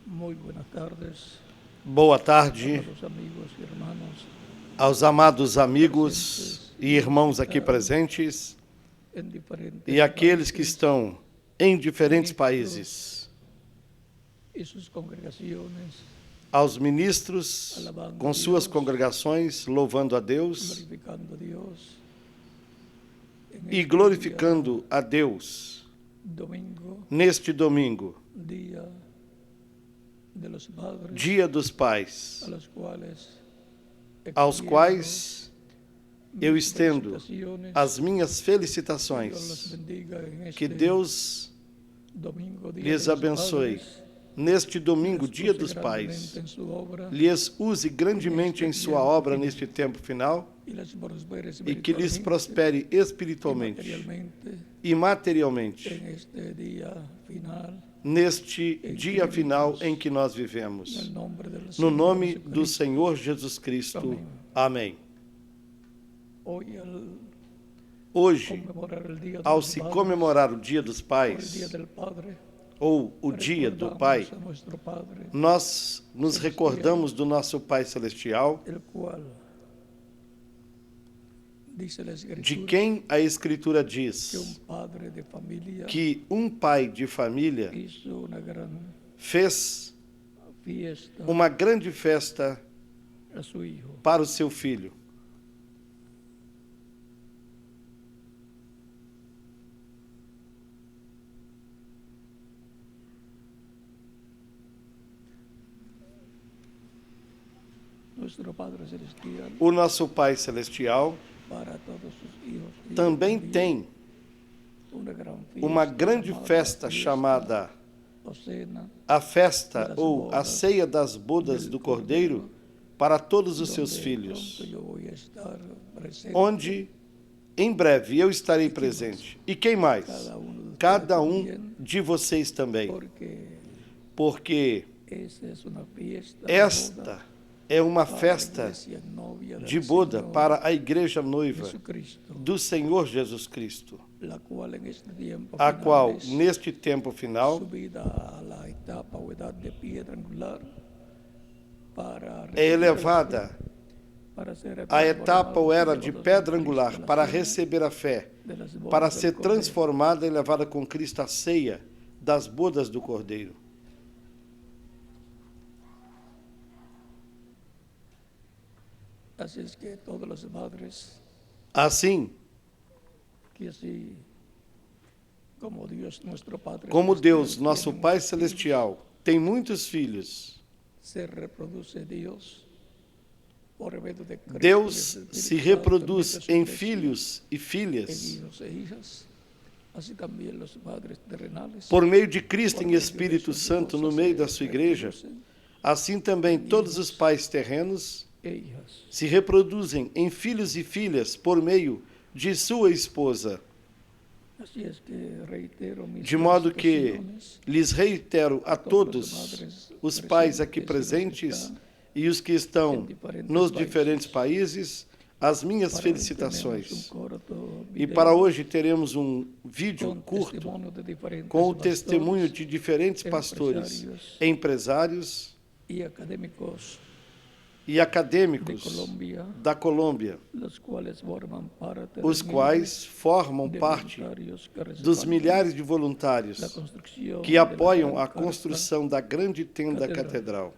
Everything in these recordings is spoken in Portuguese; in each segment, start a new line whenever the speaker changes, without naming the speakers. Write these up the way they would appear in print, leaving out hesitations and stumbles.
Muy buenas tardes,
Boa tarde
amados amigos y hermanos
aos amados amigos e irmãos aqui presentes
en diferentes
e aqueles que
países
estão em diferentes países,
y sus congregaciones,
aos ministros com suas congregações, louvando a Deus
glorificando a Dios. En
e
este
glorificando a Deus
domingo,
neste domingo,
día de los padres,
Dia dos Pais,
a los cuales
aos
extiendo
quais eu
mis
estendo
felicitaciones.
as minhas
Dios los
felicitações.
bendiga en
Que
este
Deus
domingo, día
lhes
de los
abençoe.
padres,
Neste domingo,
les
Dia
use
dos Pais,
grandemente en su obra
lhes use grandemente em sua obra neste tempo final
y les prospere
e que lhes
espiritualmente
prospere
y
espiritualmente
materialmente
e materialmente
en este día final,
neste dia final em que nós
en
vivemos.
el nombre del
No
Señor
nome do
Jesucristo.
Senhor Jesus Cristo. Amém.
Hoy al
Hoje,
conmemorar el día de
ao
los
se
padres,
comemorar o Dia dos
o el
Pais
día del Padre,
ou o Dia do
recordamos
Pai,
a nuestro Padre,
nós nos recordamos do nosso Pai Celestial,
el cual dice la
de
Escritura
quem a Escritura
que
diz
un padre de familia
que um pai de família
hizo una gran
fez
fiesta
uma grande festa
a su hijo.
para o seu filho.
Nuestro Padre Celestial
O nosso Pai Celestial
para todos sus hijos y
também
envió
tem
una gran fiesta
uma grande
llamada
festa
fiesta
chamada
o cena,
a festa ou a ceia das bodas do Cordeiro para todos os seus
donde
filhos,
pronto yo voy a estar presente.
onde em breve eu estarei presente. E quem mais?
Cada uno de ustedes
Cada um
también,
de vocês também,
porque
porque
esa es una fiesta de boda
esta é uma
para la
festa
iglesia novia del
de boda
Señor
para a igreja noiva
Jesucristo,
do Senhor Jesus Cristo,
la cual en este tiempo
a
final
qual
es
neste tempo final
subida a la etapa o edad de piedra angular para
é elevada
para ser
a etapa ou era de
transformados
pedra
en
angular
Cristo,
para
la cena
receber a fé,
de las bodas
para
del
ser
Cordero.
transformada e levada com Cristo à ceia das bodas do Cordeiro.
Así es que todos los padres,
Assim,
que así como Dios nuestro Padre
como
celestial
Deus, nosso
tiene
Pai
muchos hijos,
Celestial, tem muitos filhos,
se reproduce Dios por medio de Cristo,
Deus
del Espíritu
se
Santo,
reproduz
en su
em
iglesia,
filhos e
en
filhas
hijos e hijas, así también los padres terrenales,
por meio de Cristo
por
em
medio de
Espírito
sus
Santo
hijos,
no
se
meio da sua igreja.
reproducen
Assim também todos os pais terrenos
e hijas.
se reproduzem em filhos e filhas por meio de sua esposa.
Así es que reitero mis
De modo que
felicitaciones
lhes reitero a
todos os
todos
padres
os pais aqui
presentes
presentes e os que estão nos diferentes países, as minhas
para hoy
felicitações.
tenemos un corto
E
video
para hoje teremos um vídeo
con
curto
testimonio de diferentes
com o testemunho
pastores
de diferentes pastores, empresários
y académicos
e
de
acadêmicos
Colombia,
da Colômbia,
los cuales forman parte
os
del
quais formam
de
parte
voluntarios que
dos
respaldan
milhares de
la
voluntários
construcción
que
de la
apoiam
gran
a construção da grande tenda
catedral.
catedral.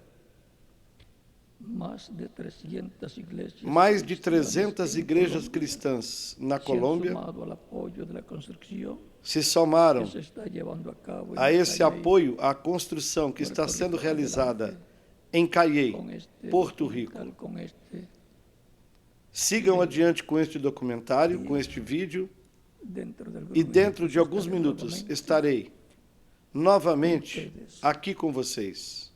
Más de 300 iglesias
Mais de
cristianas
300
en
igrejas
Colombia
cristãs na
se han
Colômbia
sumado al apoyo de la construcción
se somaram
que se está llevando a cabo en
a esse
Calley,
apoio à construção que está sendo realizada em Cayey,
con este
Porto Rico.
documental, con este,
Sigam adiante com este documentário, com este vídeo,
dentro de algunos
e dentro de
minutos
alguns
estaré
minutos
nuevamente
estarei novamente
com vocês.
aqui com vocês.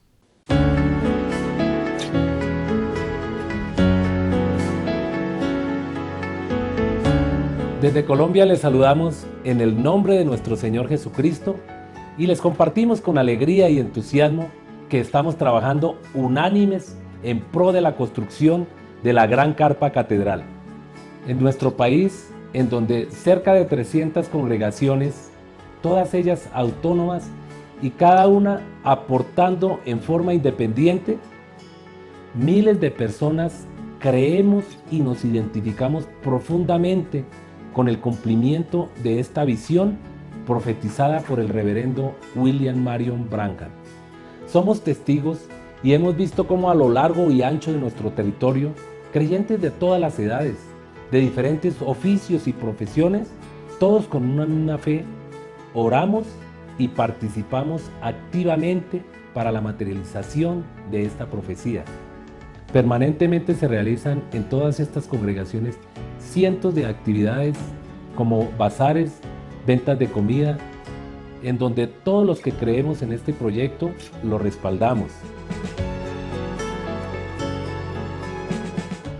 Desde Colombia les saludamos en el nombre de nuestro Señor Jesucristo y les compartimos con alegría y entusiasmo que estamos trabajando unánimes en pro de la construcción de la Gran Carpa Catedral. En nuestro país, en donde cerca de 300 congregaciones, todas ellas autónomas, y cada una aportando en forma independiente, miles de personas creemos y nos identificamos profundamente con el cumplimiento de esta visión profetizada por el reverendo William Marion Branham. Somos testigos y hemos visto cómo a lo largo y ancho de nuestro territorio, creyentes de todas las edades, de diferentes oficios y profesiones, todos con una misma fe, oramos y participamos activamente para la materialización de esta profecía. Permanentemente se realizan en todas estas congregaciones cientos de actividades como bazares, ventas de comida, en donde todos los que creemos en este proyecto lo respaldamos.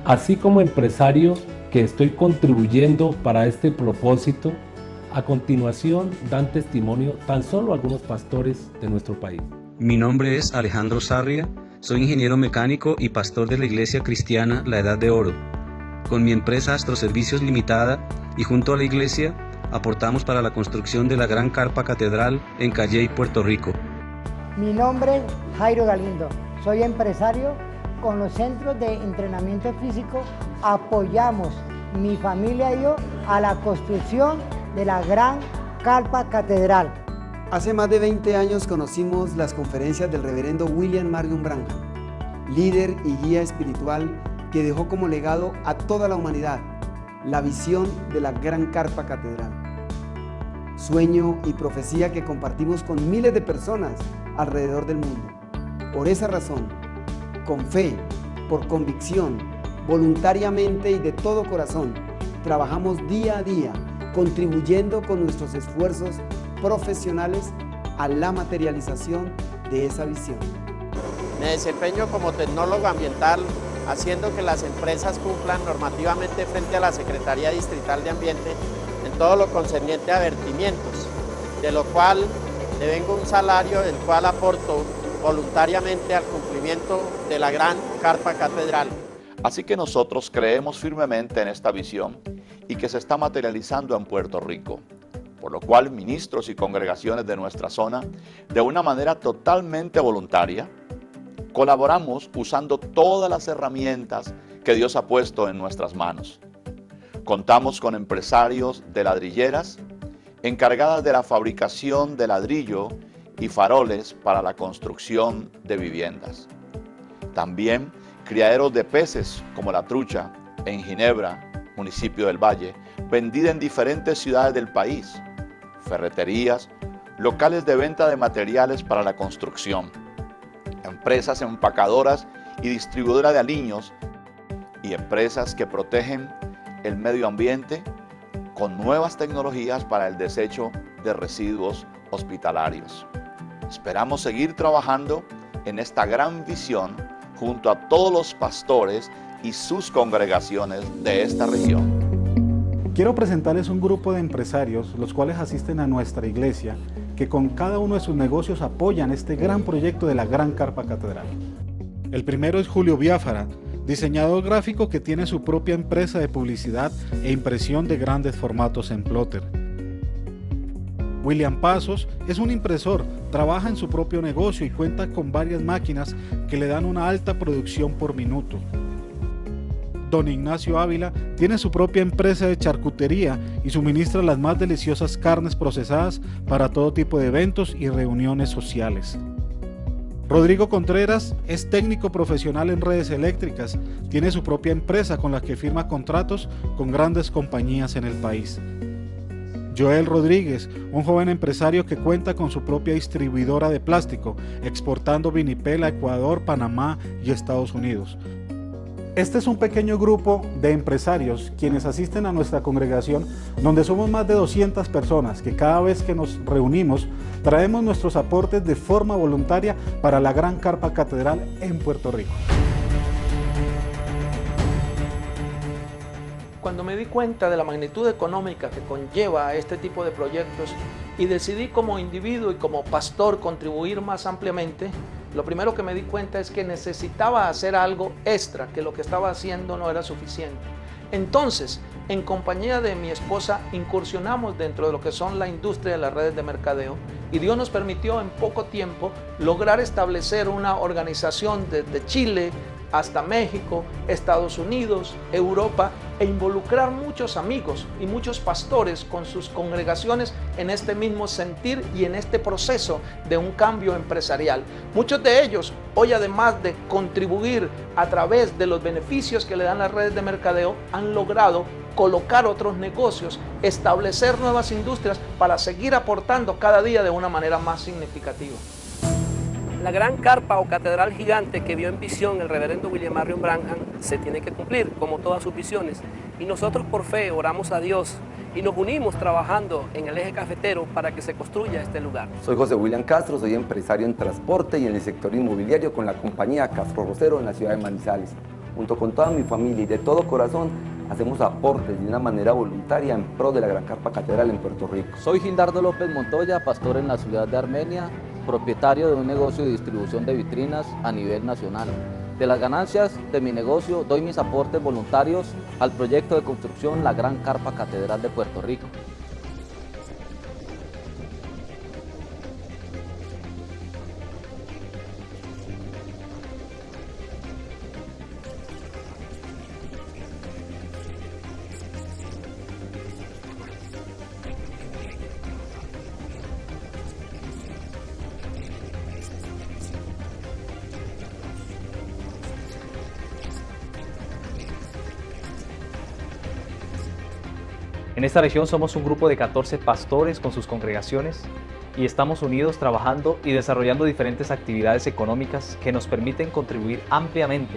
Así como empresario que estoy contribuyendo para este propósito, a continuación dan testimonio tan solo algunos pastores de nuestro país.
Mi nombre es Alejandro Sarria, soy ingeniero mecánico y pastor de la iglesia cristiana La Edad de Oro. Con mi empresa Astroservicios Limitada y junto a la iglesia, aportamos para la construcción de la gran carpa catedral en Calley, Puerto Rico.
Mi nombre es Jairo Galindo, soy empresario. Con los centros de entrenamiento físico apoyamos, mi familia y yo, a la construcción de la gran carpa catedral.
Hace más de 20 años conocimos las conferencias del reverendo William Marion Branham, líder y guía espiritual que dejó como legado a toda la humanidad la visión de la gran carpa catedral. Sueño y profecía que compartimos con miles de personas alrededor del mundo. Por esa razón, con fe, por convicción, voluntariamente y de todo corazón, trabajamos día a día, contribuyendo con nuestros esfuerzos profesionales a la materialización de esa visión.
Me desempeño como tecnólogo ambiental, haciendo que las empresas cumplan normativamente frente a la Secretaría Distrital de Ambiente en todo lo concerniente a vertimientos, de lo cual devengo un salario del cual aporto voluntariamente al cumplimiento de la gran carpa catedral.
Así que nosotros creemos firmemente en esta visión y que se está materializando en Puerto Rico, por lo cual ministros y congregaciones de nuestra zona, de una manera totalmente voluntaria, colaboramos usando todas las herramientas que Dios ha puesto en nuestras manos. Contamos con empresarios de ladrilleras encargadas de la fabricación de ladrillo y faroles para la construcción de viviendas. También criaderos de peces como la trucha en Ginebra, municipio del Valle, vendida en diferentes ciudades del país, ferreterías, locales de venta de materiales para la construcción, empresas empacadoras y distribuidoras de aliños y empresas que protegen el medio ambiente con nuevas tecnologías para el desecho de residuos hospitalarios. Esperamos seguir trabajando en esta gran visión junto a todos los pastores y sus congregaciones de esta región.
Quiero presentarles un grupo de empresarios, los cuales asisten a nuestra iglesia, que con cada uno de sus negocios apoyan este gran proyecto de la gran carpa catedral. El primero es Julio Biafara, diseñador gráfico que tiene su propia empresa de publicidad e impresión de grandes formatos en plotter. William Pasos es un impresor, trabaja en su propio negocio y cuenta con varias máquinas que le dan una alta producción por minuto. Don Ignacio Ávila tiene su propia empresa de charcutería y suministra las más deliciosas carnes procesadas para todo tipo de eventos y reuniones sociales. Rodrigo Contreras es técnico profesional en redes eléctricas, tiene su propia empresa con la que firma contratos con grandes compañías en el país. Joel Rodríguez, un joven empresario que cuenta con su propia distribuidora de plástico, exportando vinipel a Ecuador, Panamá y Estados Unidos. Este es un pequeño grupo de empresarios quienes asisten a nuestra congregación, donde somos más de 200 personas que cada vez que nos reunimos traemos nuestros aportes de forma voluntaria para la gran carpa catedral en Puerto Rico.
Cuando me di cuenta de la magnitud económica que conlleva este tipo de proyectos y decidí como individuo y como pastor contribuir más ampliamente, lo primero que me di cuenta es que necesitaba hacer algo extra, que lo que estaba haciendo no era suficiente. Entonces en compañía de mi esposa incursionamos dentro de lo que son la industria de las redes de mercadeo y Dios nos permitió en poco tiempo lograr establecer una organización desde Chile hasta México, Estados Unidos, Europa e involucrar muchos amigos y muchos pastores con sus congregaciones en este mismo sentir y en este proceso de un cambio empresarial. Muchos de ellos hoy, además de contribuir a través de los beneficios que le dan las redes de mercadeo, han logrado colocar otros negocios, establecer nuevas industrias para seguir aportando cada día de una manera más significativa.
La gran carpa o catedral gigante que vio en visión el reverendo William Marion Branham se tiene que cumplir, como todas sus visiones. Y nosotros por fe oramos a Dios y nos unimos trabajando en el eje cafetero para que se construya este lugar.
Soy José William Castro, soy empresario en transporte y en el sector inmobiliario con la compañía Castro Rosero en la ciudad de Manizales. Junto con toda mi familia y de todo corazón, hacemos aportes de una manera voluntaria en pro de la Gran Carpa Catedral en Puerto Rico.
Soy Gildardo López Montoya, pastor en la ciudad de Armenia, propietario de un negocio de distribución de vitrinas a nivel nacional. De las ganancias de mi negocio doy mis aportes voluntarios al proyecto de construcción La Gran Carpa Catedral de Puerto Rico.
En esta región somos un grupo de 14 pastores con sus congregaciones y estamos unidos trabajando y desarrollando diferentes actividades económicas que nos permiten contribuir ampliamente.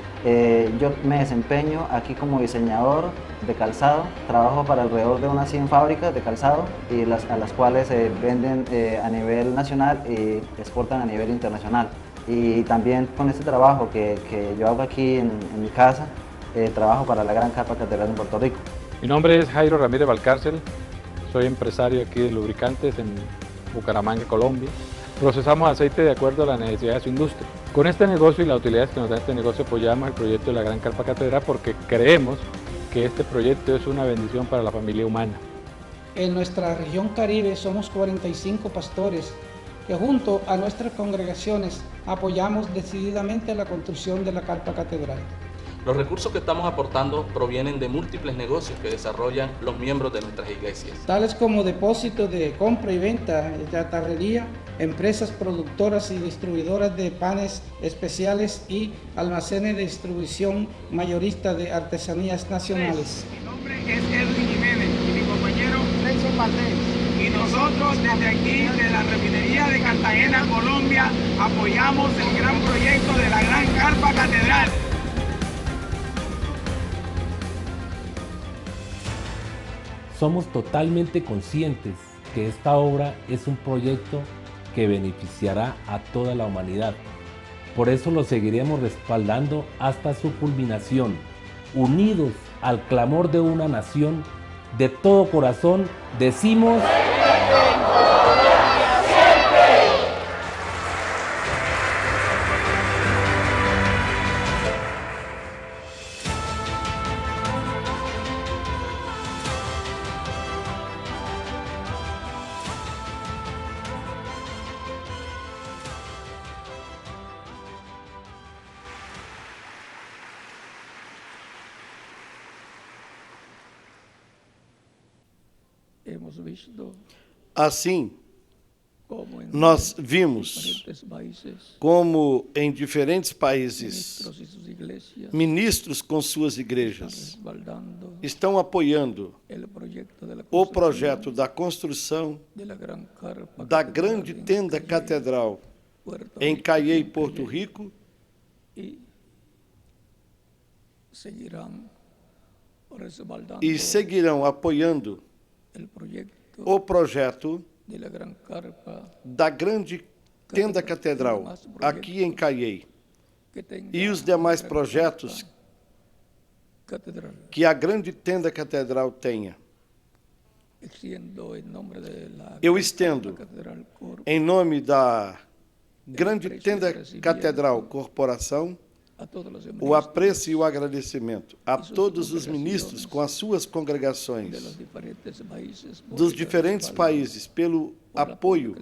Yo me desempeño aquí como diseñador de calzado, trabajo para alrededor de unas 100 fábricas de calzado y a las cuales venden a nivel nacional y exportan a nivel internacional. Y también con este trabajo que yo hago aquí en mi casa, trabajo para la Gran Carpa Catedral en Puerto Rico.
Mi nombre es Jairo Ramírez Valcárcel, soy empresario aquí de lubricantes en Bucaramanga, Colombia. Procesamos aceite de acuerdo a la necesidad de su industria. Con este negocio y las utilidades que nos da este negocio apoyamos el proyecto de la Gran Carpa Catedral porque creemos que este proyecto es una bendición para la familia humana.
En nuestra región Caribe somos 45 pastores que junto a nuestras congregaciones apoyamos decididamente la construcción de la Carpa Catedral.
Los recursos que estamos aportando provienen de múltiples negocios que desarrollan los miembros de nuestras iglesias,
tales como depósitos de compra y venta, chatarrería, empresas productoras y distribuidoras de panes especiales y almacenes de distribución mayorista de artesanías nacionales.
Mi nombre es Edwin Jiménez y mi compañero Nelson Valdés. Y nosotros desde aquí, de la refinería de Cartagena, Colombia, apoyamos el gran proyecto de la Gran Carpa Catedral.
Somos totalmente conscientes que esta obra es un proyecto que beneficiará a toda la humanidad. Por eso lo seguiremos respaldando hasta su culminación, unidos al clamor de una nación. De todo corazón decimos:
hemos visto
Assim,
como en
nós vimos
diferentes países
como em diferentes países
ministros y sus iglesias
ministros com suas igrejas
respaldando
estão apoiando
el proyecto de la
o projeto da construção
de la Gran Carpa
da
Catedral
grande
en
tenda
Cayey,
catedral
Puerto
em
Rico,
Cayey, Porto Rico,
y seguirán respaldando
e seguirão apoiando
el proyecto
o projeto
de la Gran Carpa
da grande tenda catedral aqui em Cayey
que tenga
e os demais projetos
catedral,
que a grande tenda catedral tenha.
extiendo en nombre de la
Eu
Gran
estendo,
Carpa Catedral Corp,
em nome da grande tenda catedral corporação, o apreço e o agradecimento a todos os ministros com as suas congregações dos diferentes países pelo apoio,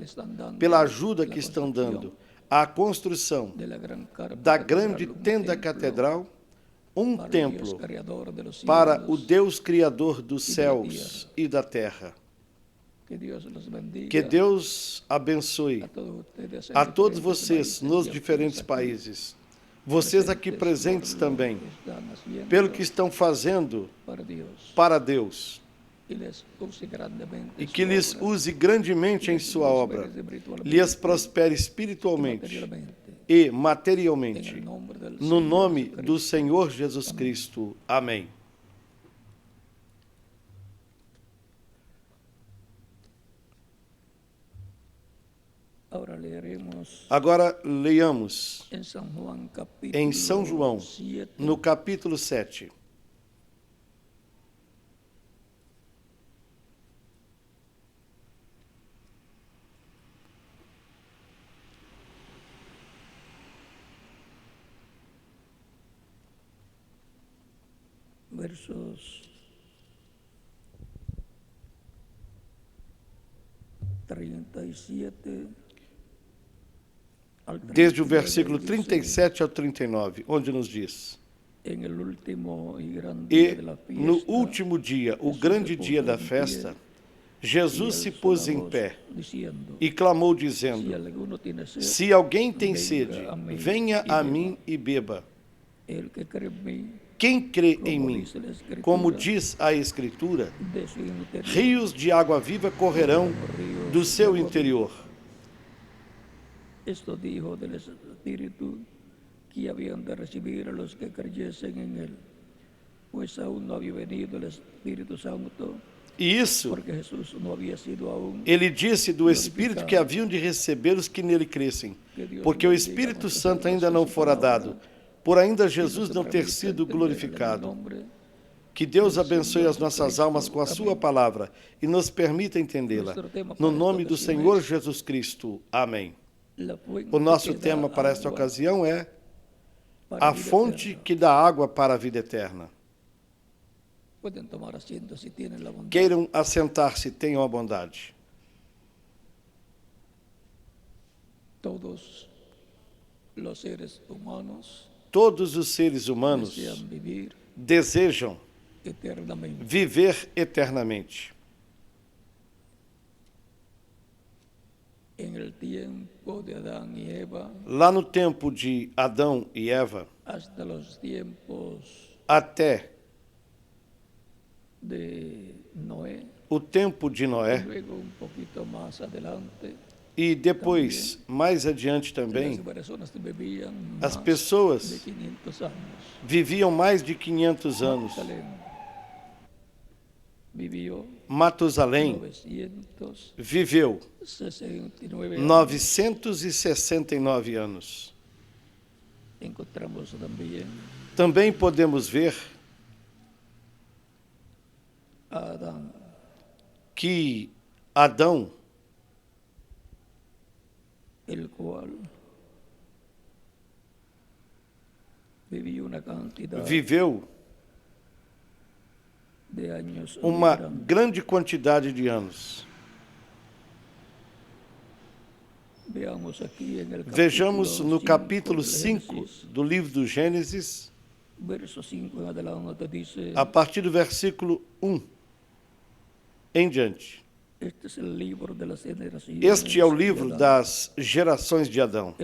pela ajuda que estão dando à construção da grande tenda catedral, um templo para o Deus Criador dos céus e da terra. Que Deus abençoe a todos vocês nos diferentes países, vocês aqui presentes também, pelo que estão fazendo para Deus, e que lhes use grandemente em sua obra, lhes prospere espiritualmente e materialmente, no nome do Senhor Jesus Cristo. Amém. Agora leiamos em São João, no capítulo 7.
Versos 37
desde o versículo 37 ao 39, onde nos diz: E no último dia, o grande dia da festa, Jesus se pôs em pé e clamou, dizendo: Se alguém tem sede, venha a mim e beba. Quem crê em mim, como diz a Escritura, rios de água viva correrão do seu interior.
Esto dijo del Espíritu que habían de recibir a los que creyesen en él, pues aún no había venido el Espíritu Santo,
E isso,
porque Jesús no había sido aún.
ele disse do Espírito que haviam de receber os que nele crescem, porque o Espírito Santo ainda não fora dado, por ainda Jesus não ter sido glorificado. Que Deus abençoe as nossas almas com a sua palavra e nos permita entendê-la. No nome do Senhor Jesus Cristo. Amém. O nosso tema para esta ocasião é a fonte que dá água para a vida eterna. Queiram assentar-se, tenham a bondade.
Todos os seres humanos
desejam viver eternamente. Lá no tempo de Adão e Eva, até o tempo de Noé, e depois, mais adiante também, as pessoas viviam mais de 500 anos. Matusalém viveu 969 anos. Também podemos ver que Adão, viveu uma grande quantidade de anos. Vejamos no capítulo 5 do livro do Gênesis, a partir do versículo 1 em diante. Este é o livro das gerações de Adão.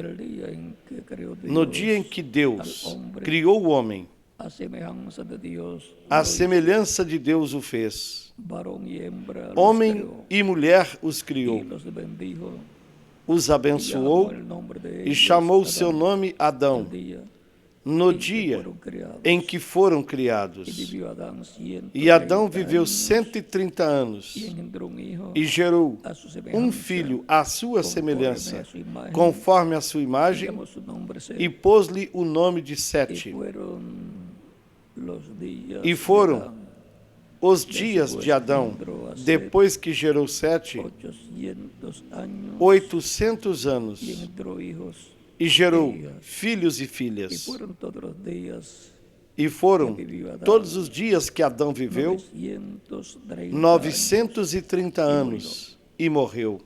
No dia em que Deus criou o homem, a semelhança de Deus o fez. Homem e mulher os criou. Os abençoou e chamou o seu nome Adão, no dia em que foram criados. E Adão viveu 130 anos e gerou um filho à sua semelhança, conforme a sua imagem, e pôs-lhe o nome de Sete. E foram os dias de Adão, depois que gerou Sete, 800 anos, e gerou filhos e filhas. E foram todos os dias que Adão viveu 930 anos e morreu.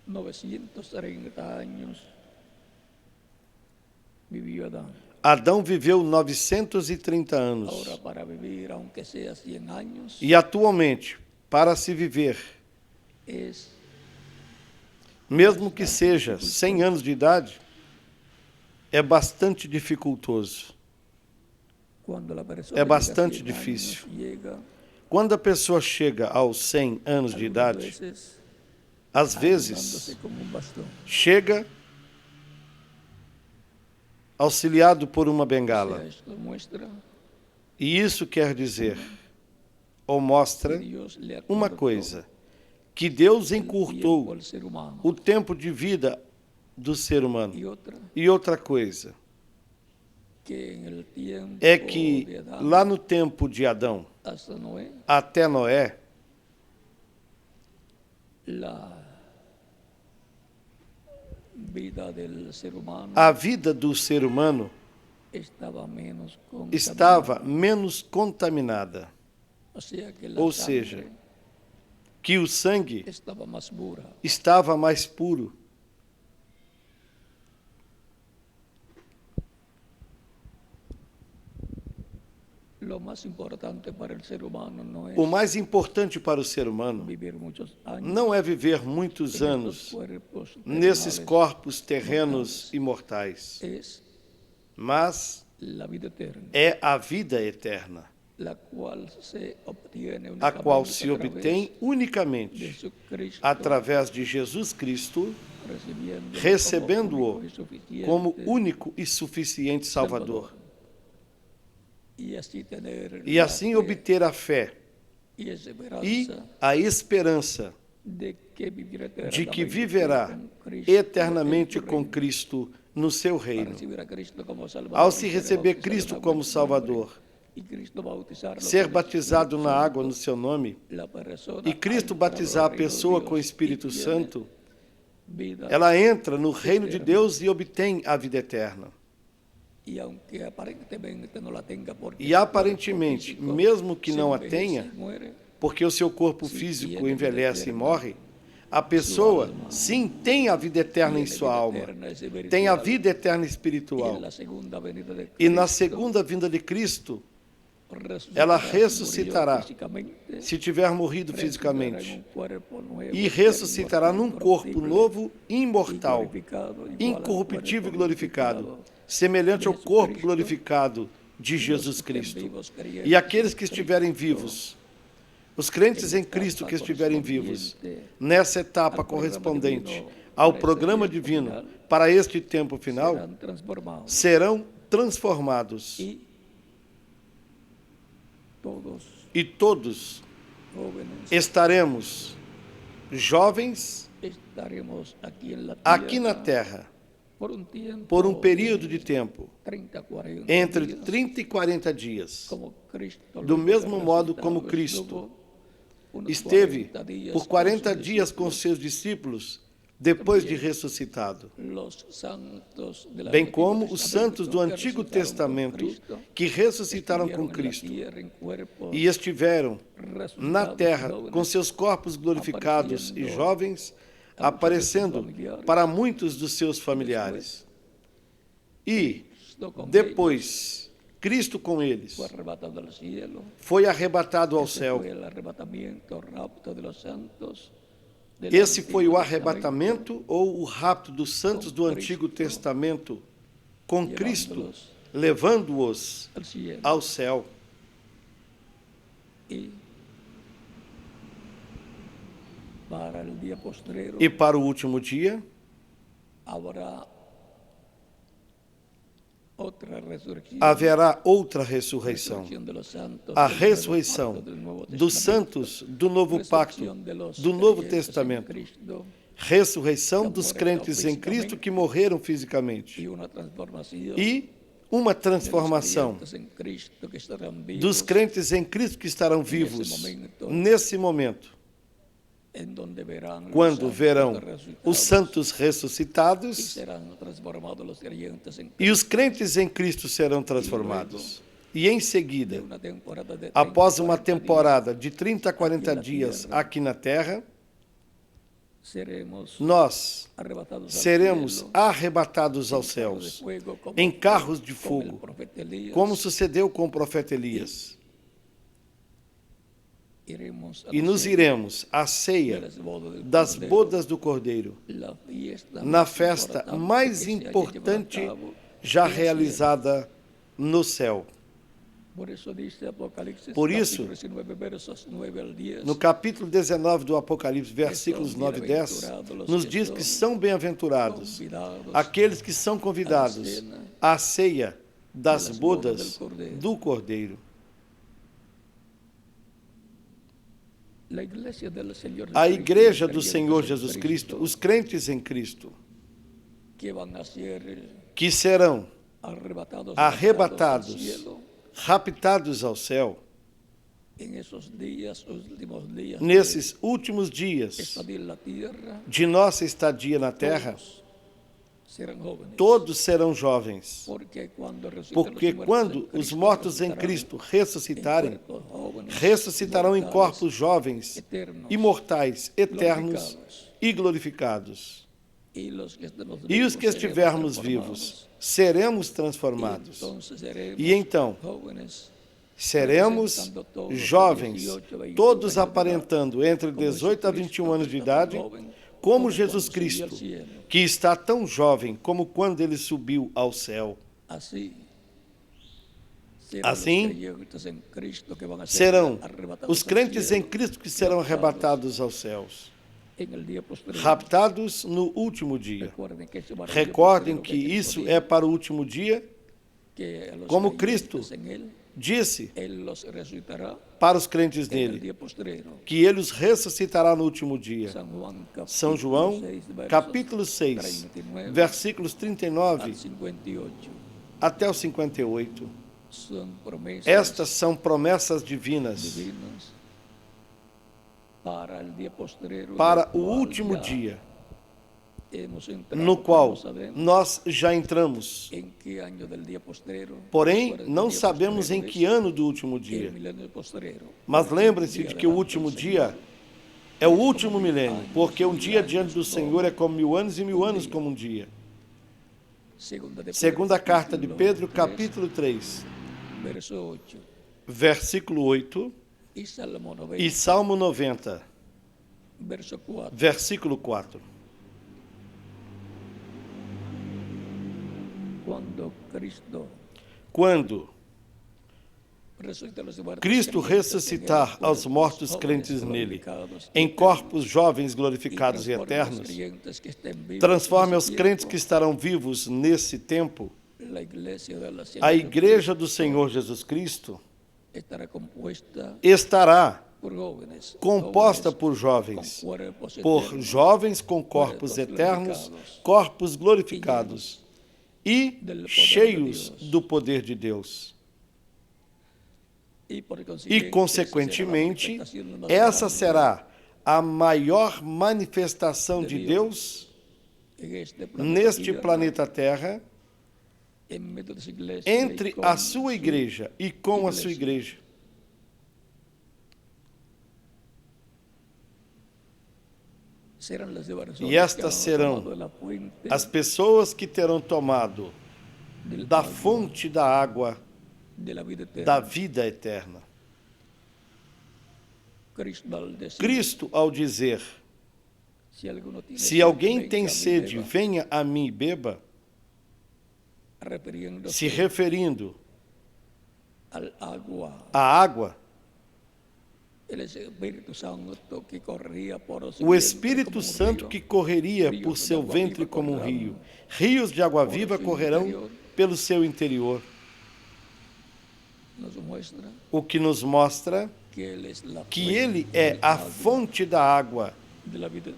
930 anos viveu Adão.
Adão viveu 930 anos. E atualmente, para se viver, mesmo que seja 100 anos de idade, é bastante dificultoso. É bastante difícil. Quando a pessoa chega aos 100 anos de idade, às vezes, chega auxiliado por uma bengala. E isso quer dizer, ou mostra, uma coisa, que Deus encurtou o tempo de vida do ser humano. E outra coisa, é que lá no tempo de Adão, até Noé, a vida do ser humano estava menos contaminada. Ou seja, que o sangue estava mais puro. O mais importante para o ser humano não é viver muitos anos nesses corpos terrenos e mortais, mas é a vida eterna, a qual se obtém unicamente através de Jesus Cristo, recebendo-o como único e suficiente Salvador. E assim obter a fé e a esperança de que viverá eternamente com Cristo no seu reino. Ao se receber Cristo como Salvador, ser batizado na água no seu nome, e Cristo batizar a pessoa com o Espírito Santo, ela entra no reino de Deus e obtém a vida eterna. E aparentemente, mesmo que não a tenha, porque o seu corpo físico envelhece e morre, a pessoa, sim, tem a vida eterna em sua alma, tem a vida eterna espiritual. E na segunda vinda de Cristo, ela ressuscitará, se tiver morrido fisicamente, e ressuscitará num corpo novo, imortal, incorruptível e glorificado, semelhante ao corpo glorificado de Jesus Cristo. E aqueles que estiverem vivos, os crentes em Cristo que estiverem vivos, nessa etapa correspondente ao programa divino para este tempo final, serão transformados. E todos estaremos jovens aqui na Terra, por um período de tempo, entre 30 e 40 dias, do mesmo modo como Cristo esteve por 40 dias com seus discípulos, depois de ressuscitado, bem como os santos do Antigo Testamento que ressuscitaram com Cristo e estiveram na terra com seus corpos glorificados e jovens, aparecendo para muitos dos seus familiares. E depois, Cristo com eles foi arrebatado ao céu. Esse foi o arrebatamento ou o rapto dos santos do Antigo Testamento com Cristo, levando-os ao céu. E para o último dia, haverá outra ressurreição. A ressurreição dos santos do novo pacto, do Novo Testamento. Ressurreição dos crentes em Cristo que morreram fisicamente. E uma transformação dos crentes em Cristo que estarão vivos nesse momento. quando verão os santos ressuscitados e os crentes em Cristo serão transformados. E em seguida, após uma temporada de 30 a 40 dias aqui na terra, nós seremos arrebatados aos céus em carros de fogo, como sucedeu com o profeta Elias. E nos iremos à ceia das bodas do Cordeiro, na festa mais importante já realizada no céu. Por isso, no capítulo 19 do Apocalipse, versículos 9 e 10, nos diz que são bem-aventurados aqueles que são convidados à ceia das bodas do Cordeiro. A igreja do Senhor Jesus Cristo, os crentes em Cristo, que serão arrebatados, raptados ao céu, nesses últimos dias de nossa estadia na terra, todos serão jovens, porque quando os mortos em Cristo ressuscitarem, ressuscitarão em corpos jovens, imortais, eternos e glorificados. E os que estivermos vivos, seremos transformados. E então, seremos jovens, todos aparentando entre 18 a 21 anos de idade, como Jesus Cristo, que está tão jovem como quando ele subiu ao céu. Assim, serão os crentes em Cristo que serão arrebatados aos céus, raptados no último dia. Recordem que isso é para o último dia, como Cristo disse para os crentes nele, que ele os ressuscitará no último dia. São João, capítulo 6, versículos 39 até o 58. Estas são promessas divinas para o último dia, no qual nós já entramos. Porém, não sabemos em que ano do último dia. Mas lembrem-se de que o último dia é o último milênio, porque um dia diante do Senhor é como 1000 anos e 1000 anos como um dia. Segunda carta de Pedro, capítulo 3, versículo 8, e Salmo 90, versículo 4. Quando Cristo ressuscitar aos mortos crentes nele, em corpos jovens glorificados e eternos, transforme os crentes que estarão vivos nesse tempo, a igreja do Senhor Jesus Cristo estará composta por jovens com corpos eternos, corpos glorificados e cheios do poder de Deus. E, consequentemente, essa será a maior manifestação de Deus neste planeta Terra, entre a sua igreja e com a sua igreja. E estas serão as pessoas que terão tomado da fonte da água da vida eterna. Cristo, ao dizer, se alguém tem sede, venha a mim e beba, se referindo à água, o Espírito Santo que correria por seu ventre como um rio. Rios de água viva correrão pelo seu interior. O que nos mostra que ele é a fonte da água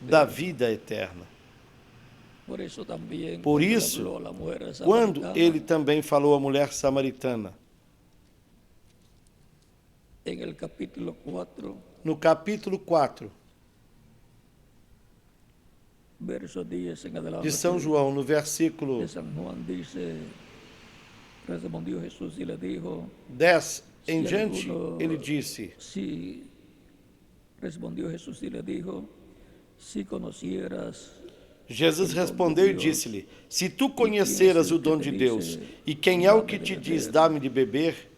da vida eterna. Por isso, quando ele também falou à mulher samaritana, no capítulo 4,
verso 10 en adelante,
de São João, no versículo
de San Juan dice, respondió Jesús y le dijo,
10 em
si
diante,
alguno-
ele disse:
si respondió Jesús y le dijo, si conocieras
Jesus respondeu e disse-lhe: Se tu conheceras o dom de Deus, e quem é o que te diz, dá-me de beber,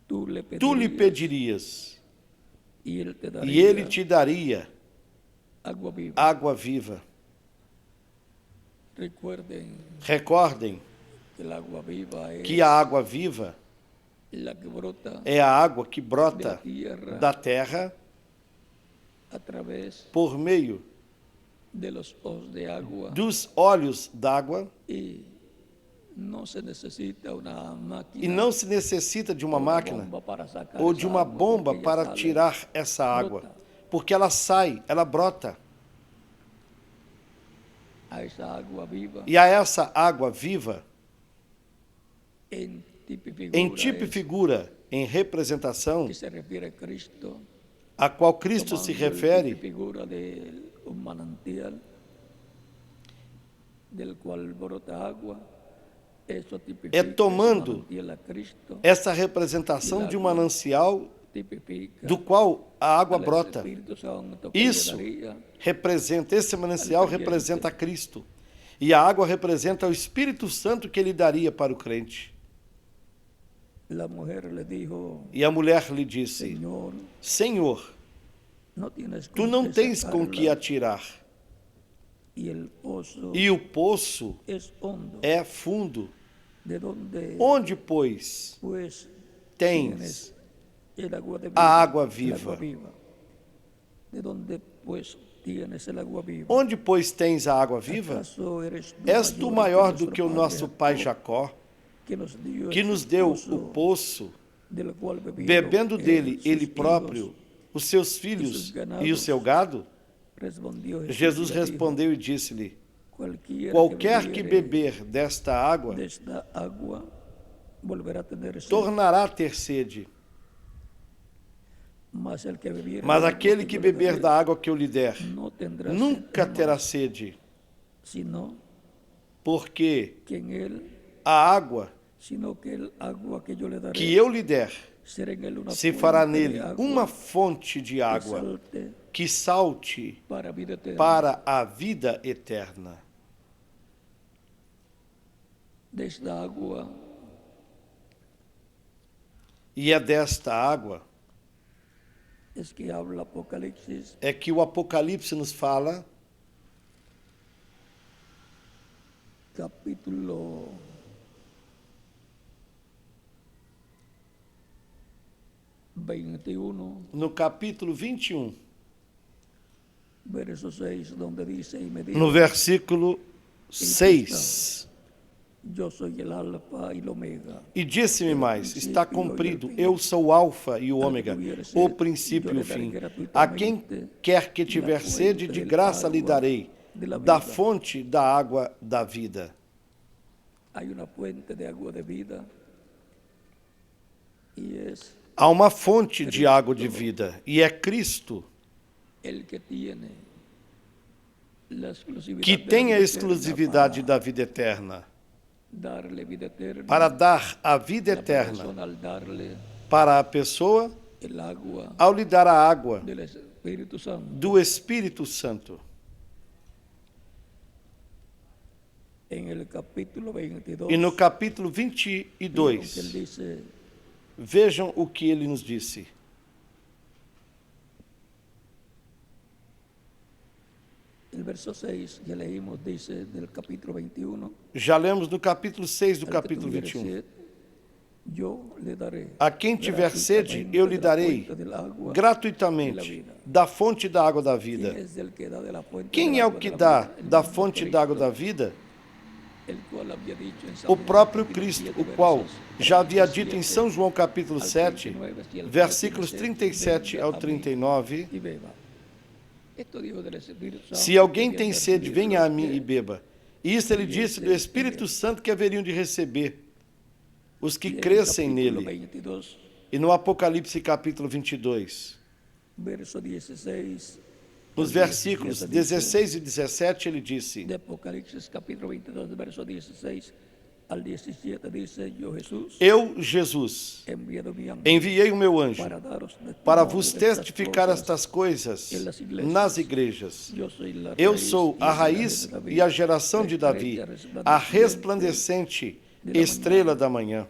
tú le
tu lhe pedirias,
y él te
e ele te daria
agua viva.
água viva.
Recuerden
Recordem
que el agua viva es
que a água viva
la que brota
é a água que brota da terra
a través
por meio
de los ojos de agua
dos olhos d'água,
y no se necesita una máquina
e não se necessita de uma máquina
bomba para sacar
ou
esa
de uma
agua,
bomba
porque ella
para
sale,
tirar essa água,
brota.
porque ela sai, ela brota.
A esa agua viva
E a essa água viva,
en tipo y
em
figura
tipo e
es
figura, em representação,
que se refiere a Cristo,
a qual Cristo se
tomando el
refere,
tipo y figura de un manantial del cual brota agua, eso tipifica
é tomando
ese manantial a Cristo,
essa representação de um manancial
tipifica
do qual a água
al
brota.
Espíritu Santo que le
Isso
daría
representa, esse manancial representa Cristo. E a água representa o Espírito Santo que ele daria para o crente.
La mujer le dijo,
E a mulher lhe disse:
Señor,
Senhor,
no tienes
tu não
con qué
tens com que
sacarla,
atirar,
y el pozo
e o poço
es hondo,
é fundo.
de donde
Onde, pois,
pues
tens
el agua de
a água
el
viva?
agua viva. De donde pues tienes el agua viva.
Onde, pois, tens a água viva?
¿Acaso eres
És tu maior do que o nosso pai
Jacob,
Jacó,
que nos dio
que nos deu o poço,
del cual bebieron
bebendo dele
sus
ele
hijos?
próprio, os seus filhos e o seu gado?
Respondió Jesús
Jesus
y le dijo,
respondeu e disse-lhe:
Cualquiera
Qualquer que
bebiere
beber desta água
desta agua volverá a tener sed,
tornará a ter sede,
mas el que bebiere
mas
del agua
aquele
que
que
yo le
beber
daré
da água que eu lhe der
no tendrá
nunca
sed
terá
jamás,
sede,
sino
porque
que en él,
a água
sino que el agua que yo le daré
que eu lhe der
será en él una
se fará
fuente de
nele
agua
uma fonte de
que
água
salte
que salte
para a vida eterna.
para a vida eterna.
Desta água
E é desta água
es que habla Apocalipsis,
é que o Apocalipse nos fala,
capítulo 21,
no capítulo 21,
verso 6, donde dice, y me dijo,
no versículo 6.
yo soy el alfa y el omega,
E disse-me mais: está cumprido, eu sou o Alfa e o Ômega, o princípio e o fim. A quem quer que tiver sede, de graça lhe darei da fonte da água da vida.
hay una fuente de agua de vida y es
Há uma fonte de água de vida, e é Cristo
el que tiene la exclusividad
que
de la
tem a
vida
exclusividade
eterna
da vida eterna,
para darle vida eterna,
para dar a vida
la
eterna
persona al darle
para a pessoa
el agua
ao lhe dar a água
del Espíritu Santo.
do Espírito Santo.
En el capítulo 22,
E no capítulo
que él
22,
dice,
vejam o que ele nos disse.
el verso 6 que leímos dice del capítulo 21,
Já lemos no capítulo 6 do
al que
capítulo
tuviere
21.
sed, yo le daré
A quem tiver sede, eu lhe
gratuitamente de la
darei
fuente del agua de la
gratuitamente
vida.
da fonte da água da vida.
¿Quién es el que da de la fuente
Quem
del
é o
agua
que
de la
dá
vida? El
da
mismo
fonte
Cristo,
da água da vida?
el cual había dicho en San
O
Juan,
próprio
capítulo
Cristo,
7,
o qual
versos
já havia dito em
37
São João capítulo
al
7,
39, si el que
versículos
tiene sed,
37
venga
ao
a mí
39,
y beba. Esto dijo del Espíritu Santo,
se alguém
que
tem
había
sede,
recibido
venha a
los
mim
que
e beba. E isso ele disse do Espírito Santo que haveriam de receber os que
en el
crescem
capítulo
nele.
22,
E no Apocalipse capítulo 22,
verso 16,
Nos versículos 16 e 17 ele disse:
De Apocalipsis capítulo 22, verso 16 al 17 dice: Eu,
Jesus, enviei o meu anjo para vos testificar estas coisas nas igrejas. Eu sou a raiz e a geração de Davi, a resplandecente estrela da manhã.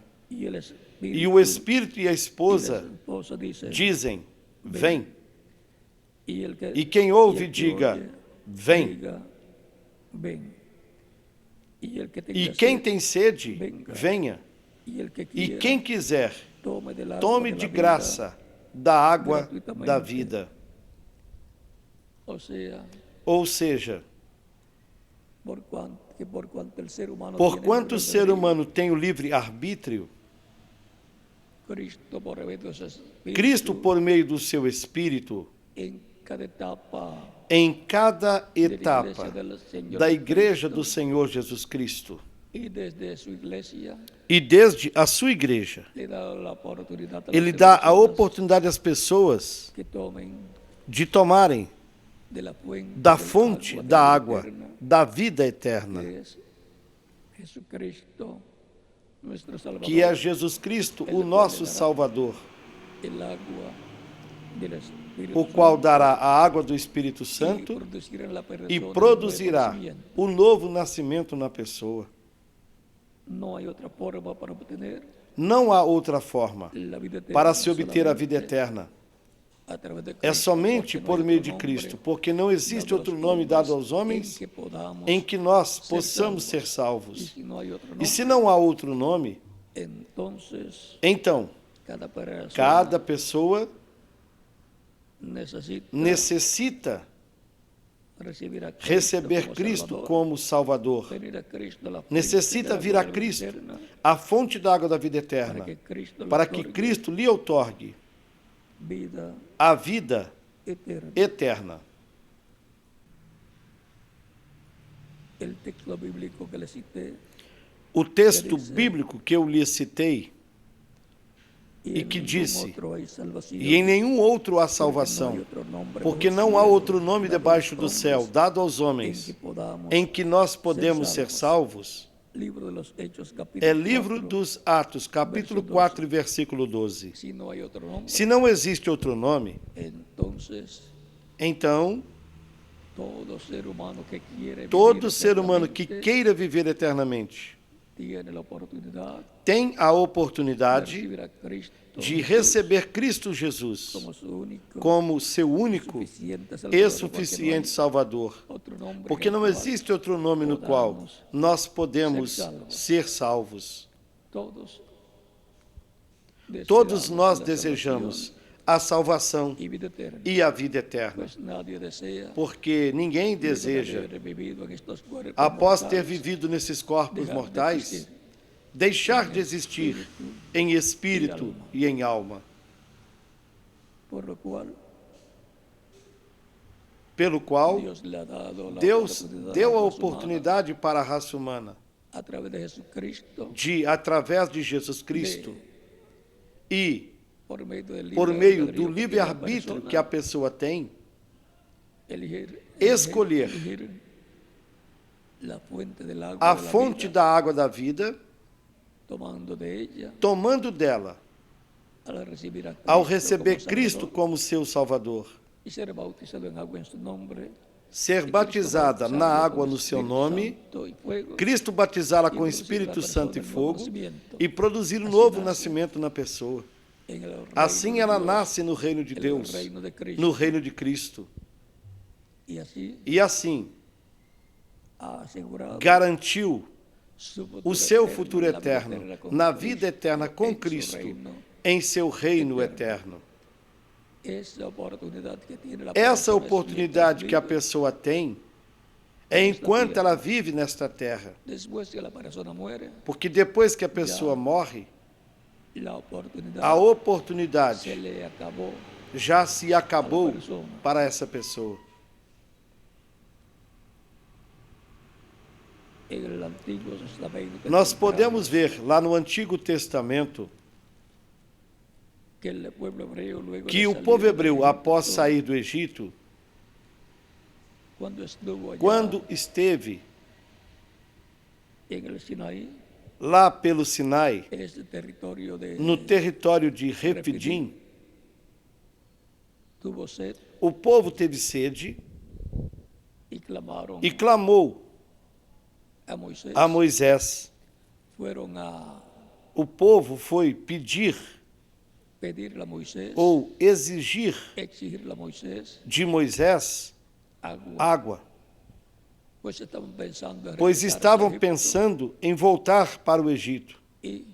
E o Espírito e a esposa dizem: vem. E quem ouve, diga: vem. E quem tem sede, venha. E quem quiser, tome de graça da água da vida. Ou seja, porquanto o ser humano tem o livre arbítrio, Cristo, por meio do seu Espírito, em cada etapa da Igreja do Senhor Jesus Cristo, e desde a sua igreja, ele dá a oportunidade às pessoas de tomarem da fonte da água da vida eterna, que é Jesus Cristo, o nosso Salvador, o qual dará a água do Espírito Santo e produzirá o novo nascimento na pessoa. Não há outra forma para se obter a vida eterna. É somente por meio de Cristo, porque não existe outro nome dado aos homens em que nós possamos ser salvos. E se não há outro nome, então cada pessoa necessita receber Cristo como Salvador. Necessita vir a Cristo, a fonte da água da vida eterna, para que Cristo lhe outorgue a vida eterna. O texto bíblico que eu lhe citei, e que disse: e em nenhum outro há salvação, porque não há outro nome debaixo do céu dado aos homens em que nós podemos ser salvos, é livro dos Atos, capítulo 4, versículo 12. Se não existe outro nome, então todo ser humano que queira viver eternamente tem a oportunidade de receber Cristo Jesus como seu único e suficiente Salvador, porque não existe outro nome no qual nós podemos ser salvos. Todos nós desejamos a salvação e a vida eterna, porque ninguém deseja, após ter vivido nesses corpos mortais, deixar de existir em espírito e em alma. Pelo qual Deus deu a oportunidade para a raça humana de, através de Jesus Cristo e por meio do livre-arbítrio que a pessoa tem, escolher a fonte da água da vida, tomando dela, ao receber Cristo como seu Salvador, ser batizada na água no seu nome, Cristo batizá-la com Espírito Santo e fogo e produzir um novo nascimento na pessoa. Assim ela nasce no reino de Deus, no reino de Cristo. E assim garantiu o seu futuro eterno, na vida eterna com Cristo, em seu reino eterno. Essa oportunidade que a pessoa tem é enquanto ela vive nesta terra. Porque depois que a pessoa morre, a oportunidade já se acabou para essa pessoa. Nós podemos ver lá no Antigo Testamento que o povo hebreu, após sair do Egito, quando esteve
en el Sinaí,
lá pelo Sinai,
esse território de
no território de Refidim,
tuvo sed
o povo teve sede
clamaram
e clamou
a
a Moisés.
Fueron a
O foi pedir
pedir a Moisés
ou exigir
exigir a Moisés
de Moisés água, pois estavam pensando em voltar para o Egito.
E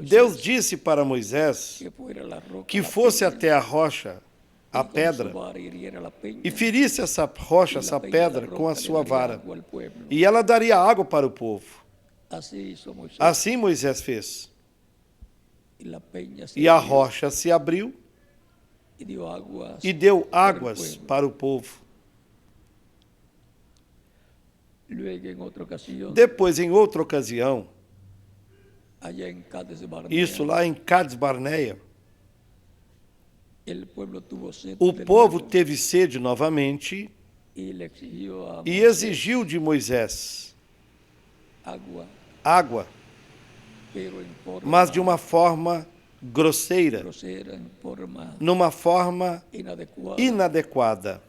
Deus disse para Moisés que fosse até a rocha, a pedra, e ferisse essa rocha, essa pedra, com a sua vara, e ela daria água para o povo. Assim Moisés fez. E a rocha se abriu e deu águas para o povo. Depois, em outra ocasião, isso lá em Cades Barneia, o povo teve sede novamente e exigiu de Moisés água, mas de uma forma grosseira, numa forma inadequada.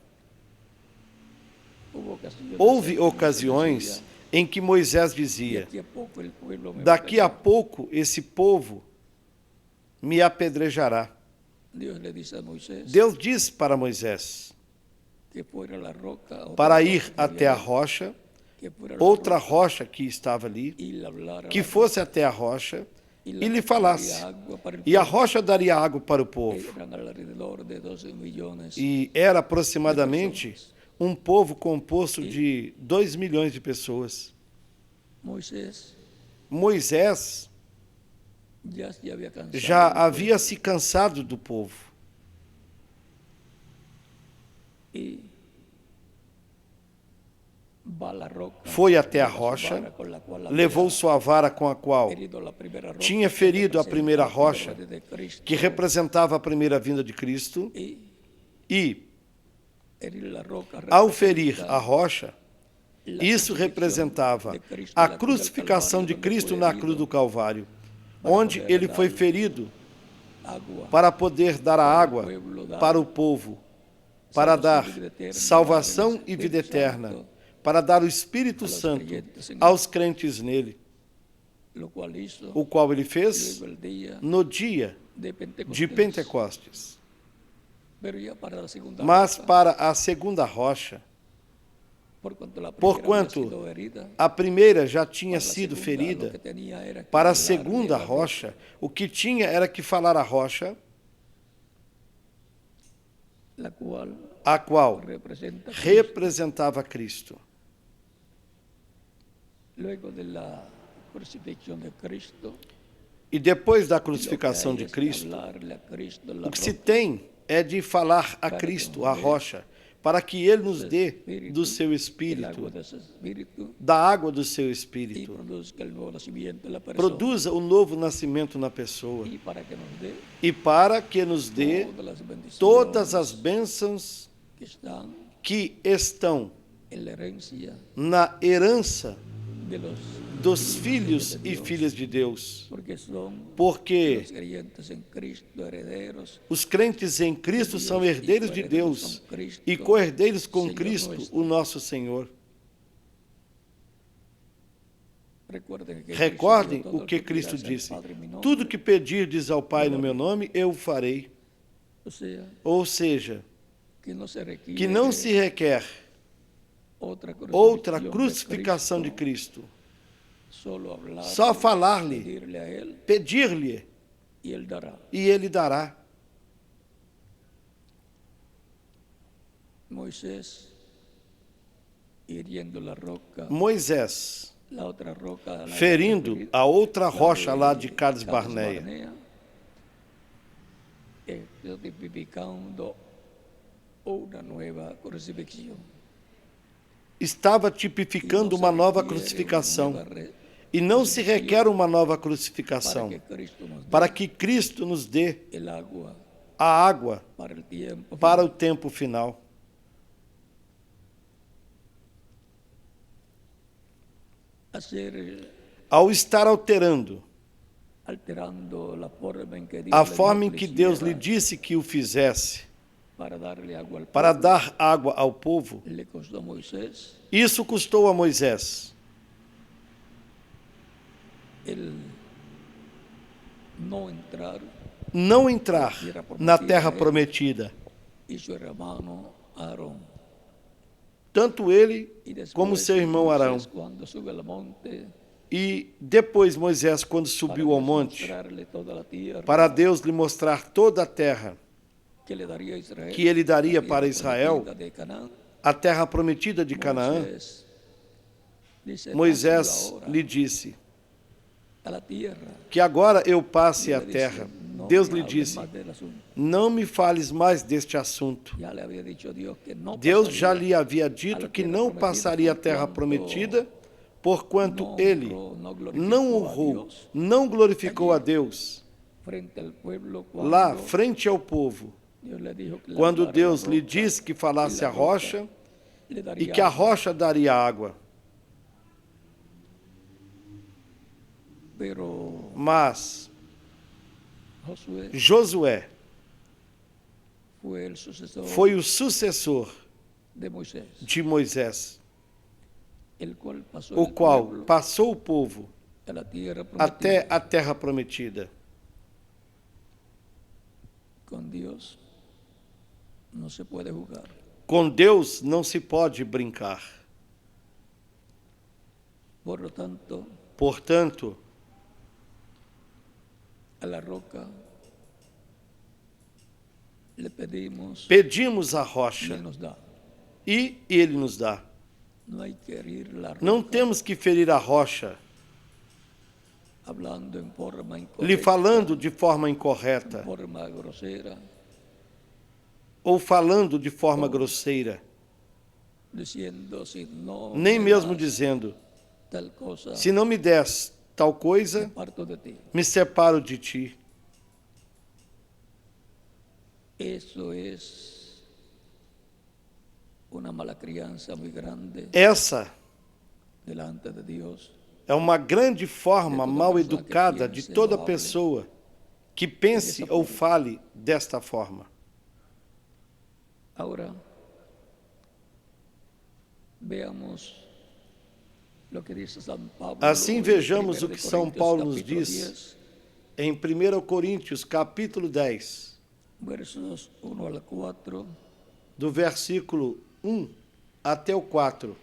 Houve ocasiões em que Moisés dizia: daqui a pouco esse povo me apedrejará. Deus disse para Moisés para ir até a rocha, outra rocha que estava ali, que fosse até a rocha e lhe falasse. E a rocha daria água para o povo. E era aproximadamente um povo composto de 2 milhões de pessoas. Moisés já havia se cansado do povo. Foi até a rocha, levou sua vara com a qual tinha ferido a primeira rocha, que representava a primeira vinda de Cristo, e, ao ferir a rocha, isso representava a crucificação de Cristo na cruz do Calvário, onde ele foi ferido para poder dar a água para o povo, para dar salvação e vida eterna, para dar o Espírito Santo aos crentes nele, o qual ele fez no dia de Pentecostes. Mas para a segunda rocha, porquanto a primeira já tinha sido ferida, para a segunda rocha, o que tinha era que falar a rocha, a qual representava Cristo. E depois da crucificação de Cristo, o que se tem é de falar a Cristo, a rocha, para que Ele nos dê do seu Espírito, da água do seu Espírito, produza o novo nascimento na pessoa, e para que nos dê todas as bênçãos que estão na herança dos filhos e filhas de Deus, porque os crentes em Cristo são herdeiros de Deus e co-herdeiros com Cristo, o nosso Senhor. Recordem o que Cristo disse: tudo que pedirdes ao Pai no meu nome, eu farei. Ou seja, que não se requer outra crucificação de Cristo. Só falar-lhe, pedir-lhe, e Ele dará. Moisés, ferindo a outra rocha lá de Cades Barneia, estava tipificando uma nova crucificação. E não se requer uma nova crucificação para que Cristo nos dê a água para o tempo final. Ao estar alterando a forma em que Deus lhe disse que o fizesse, para dar água ao povo, isso custou a Moisés não entrar na terra prometida. Tanto ele como seu irmão Arão. E depois Moisés, quando subiu ao monte, para Deus lhe mostrar toda a terra que ele daria para Israel, a terra prometida de Canaã, Moisés lhe disse que agora eu passe a terra. Deus lhe disse, não me fales mais deste assunto. Deus já lhe havia dito que não passaria a terra prometida, porquanto ele não honrou, não glorificou a Deus lá, frente ao povo. Quando Deus lhe disse que falasse a rocha e que a rocha daria água. Mas Josué foi o sucessor de Moisés, o qual passou o povo até a terra prometida. Com Deus não se pode brincar. Portanto, pedimos a rocha e ele nos dá. Não temos que ferir a rocha, lhe falando de forma incorreta ou falando de forma grosseira, nem mesmo dizendo, se não me des tal coisa, me separo de ti. Essa é uma grande forma mal educada de toda pessoa que pense ou fale desta forma. Assim vejamos o que São Paulo nos diz em 1 Coríntios, capítulo 10, do versículo 1 até o 4.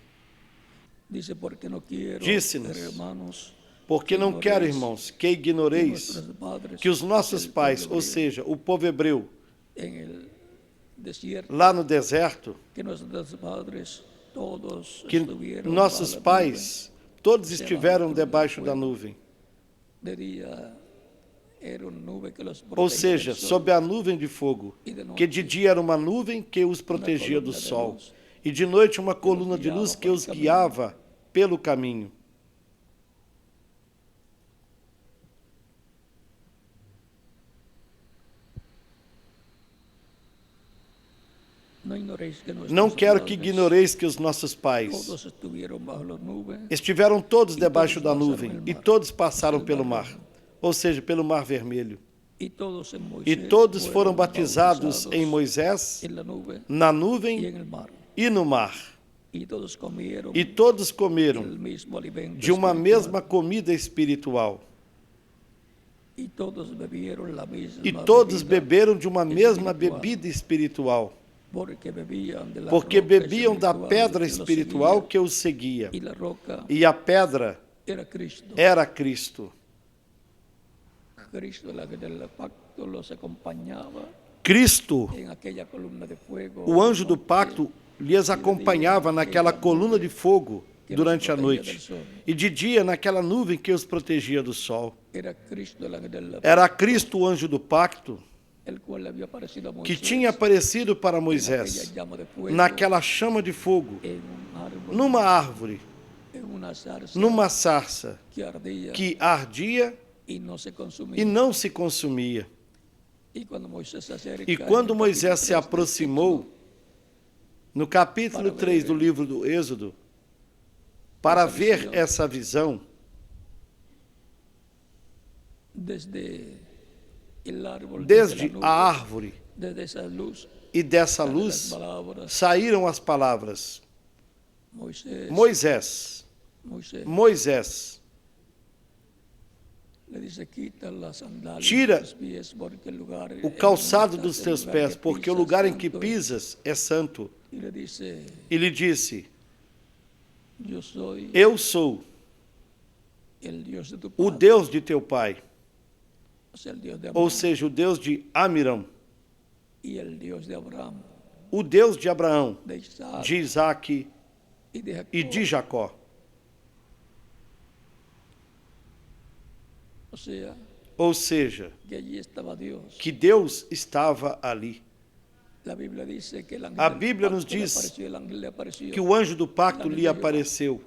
Disse-nos, porque não quero, irmãos, que ignoreis que os nossos pais, ou seja, o povo hebreu, lá no deserto, que nossos pais todos estiveram debaixo da nuvem. Ou seja, sob a nuvem de fogo, que de dia era uma nuvem que os protegia do sol, e de noite uma coluna de luz que os guiava pelo caminho. Não quero que ignoreis que os nossos pais estiveram todos debaixo da nuvem e todos passaram pelo mar, ou seja, pelo mar vermelho. E todos foram batizados em Moisés, na nuvem e no mar. E todos comeram de uma mesma comida espiritual. E todos beberam de uma mesma bebida espiritual. Porque bebiam da pedra espiritual que os seguia. E a pedra era Cristo. Cristo, o anjo do pacto, lhes acompanhava naquela coluna de fogo durante a noite, e de dia naquela nuvem que os protegia do sol. Era Cristo, o anjo do pacto, que tinha aparecido para Moisés naquela chama de fogo, numa árvore, numa sarça que ardia e não se consumia. E quando Moisés se aproximou, no capítulo 3 do livro do Êxodo, para ver essa visão, desde a árvore e dessa luz saíram as palavras: Moisés, Moisés, tira o calçado dos teus pés, porque o lugar em que pisas é santo. E lhe disse: eu sou o Deus de teu pai, ou seja, o Deus de Amirão, o Deus de Abraão, de Isaac e de Jacó. Ou seja, que Deus estava ali. A Bíblia nos diz que o anjo do pacto lhe apareceu.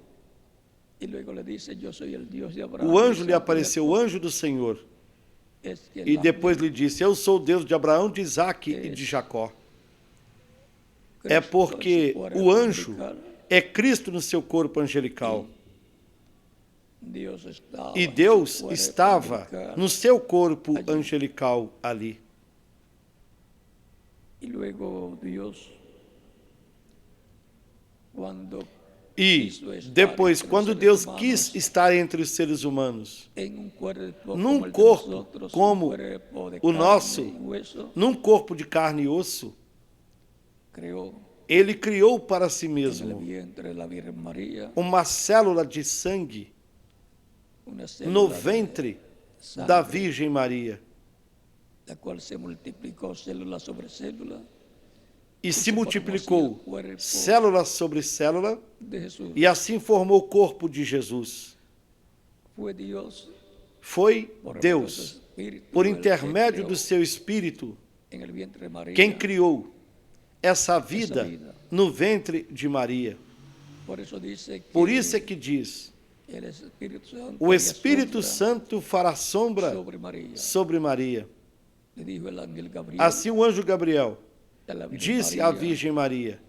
O anjo lhe apareceu, o anjo do Senhor. E depois lhe disse: eu sou o Deus de Abraão, de Isaac e de Jacó. É porque o anjo é Cristo no seu corpo angelical. E Deus estava no seu corpo angelical ali. E depois, quando Deus quis estar entre os seres humanos, num corpo como o nosso, num corpo de carne e osso, Ele criou para si mesmo uma célula de sangue no ventre da Virgem Maria, e se multiplicou célula sobre célula, e assim formou o corpo de Jesus. Foi Deus, por intermédio do seu Espírito, quem criou essa vida no ventre de Maria. Por isso é que diz: o Espírito Santo fará sombra sobre Maria. Assim o anjo Gabriel disse à Virgem Maria,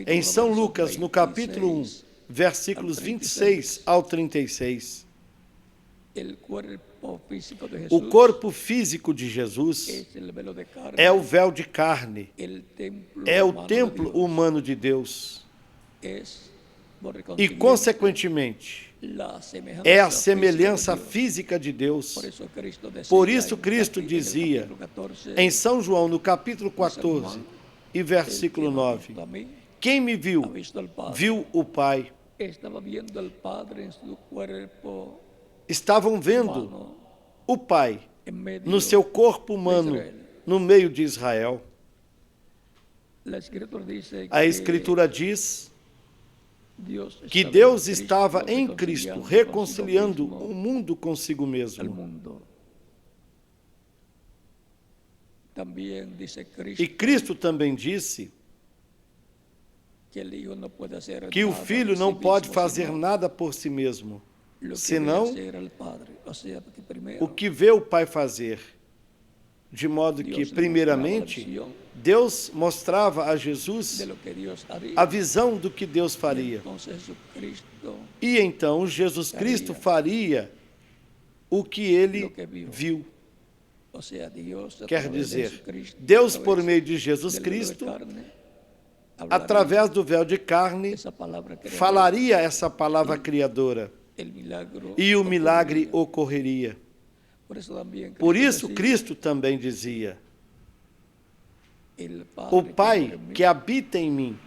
em São Lucas, no capítulo 1, versículos 26 ao 36. O corpo físico de Jesus é o véu de carne, é o templo humano de Deus. E, consequentemente, é a semelhança física de Deus. Por isso Cristo dizia, em São João, no capítulo 14 e versículo 9, quem me viu, viu o Pai. Estavam vendo o Pai no seu corpo humano, no meio de Israel. A Escritura diz que Deus estava em Cristo, reconciliando o mundo consigo mesmo. E Cristo também disse que o Filho não pode fazer nada por si mesmo, senão o que vê o Pai fazer. De modo que, primeiramente, Deus mostrava a Jesus a visão do que Deus faria. E então Jesus Cristo faria o que ele viu. Quer dizer, Deus, por meio de Jesus Cristo, através do véu de carne, falaria essa palavra criadora. E o milagre ocorreria. Por isso Cristo também dizia: o Pai que habita em mim,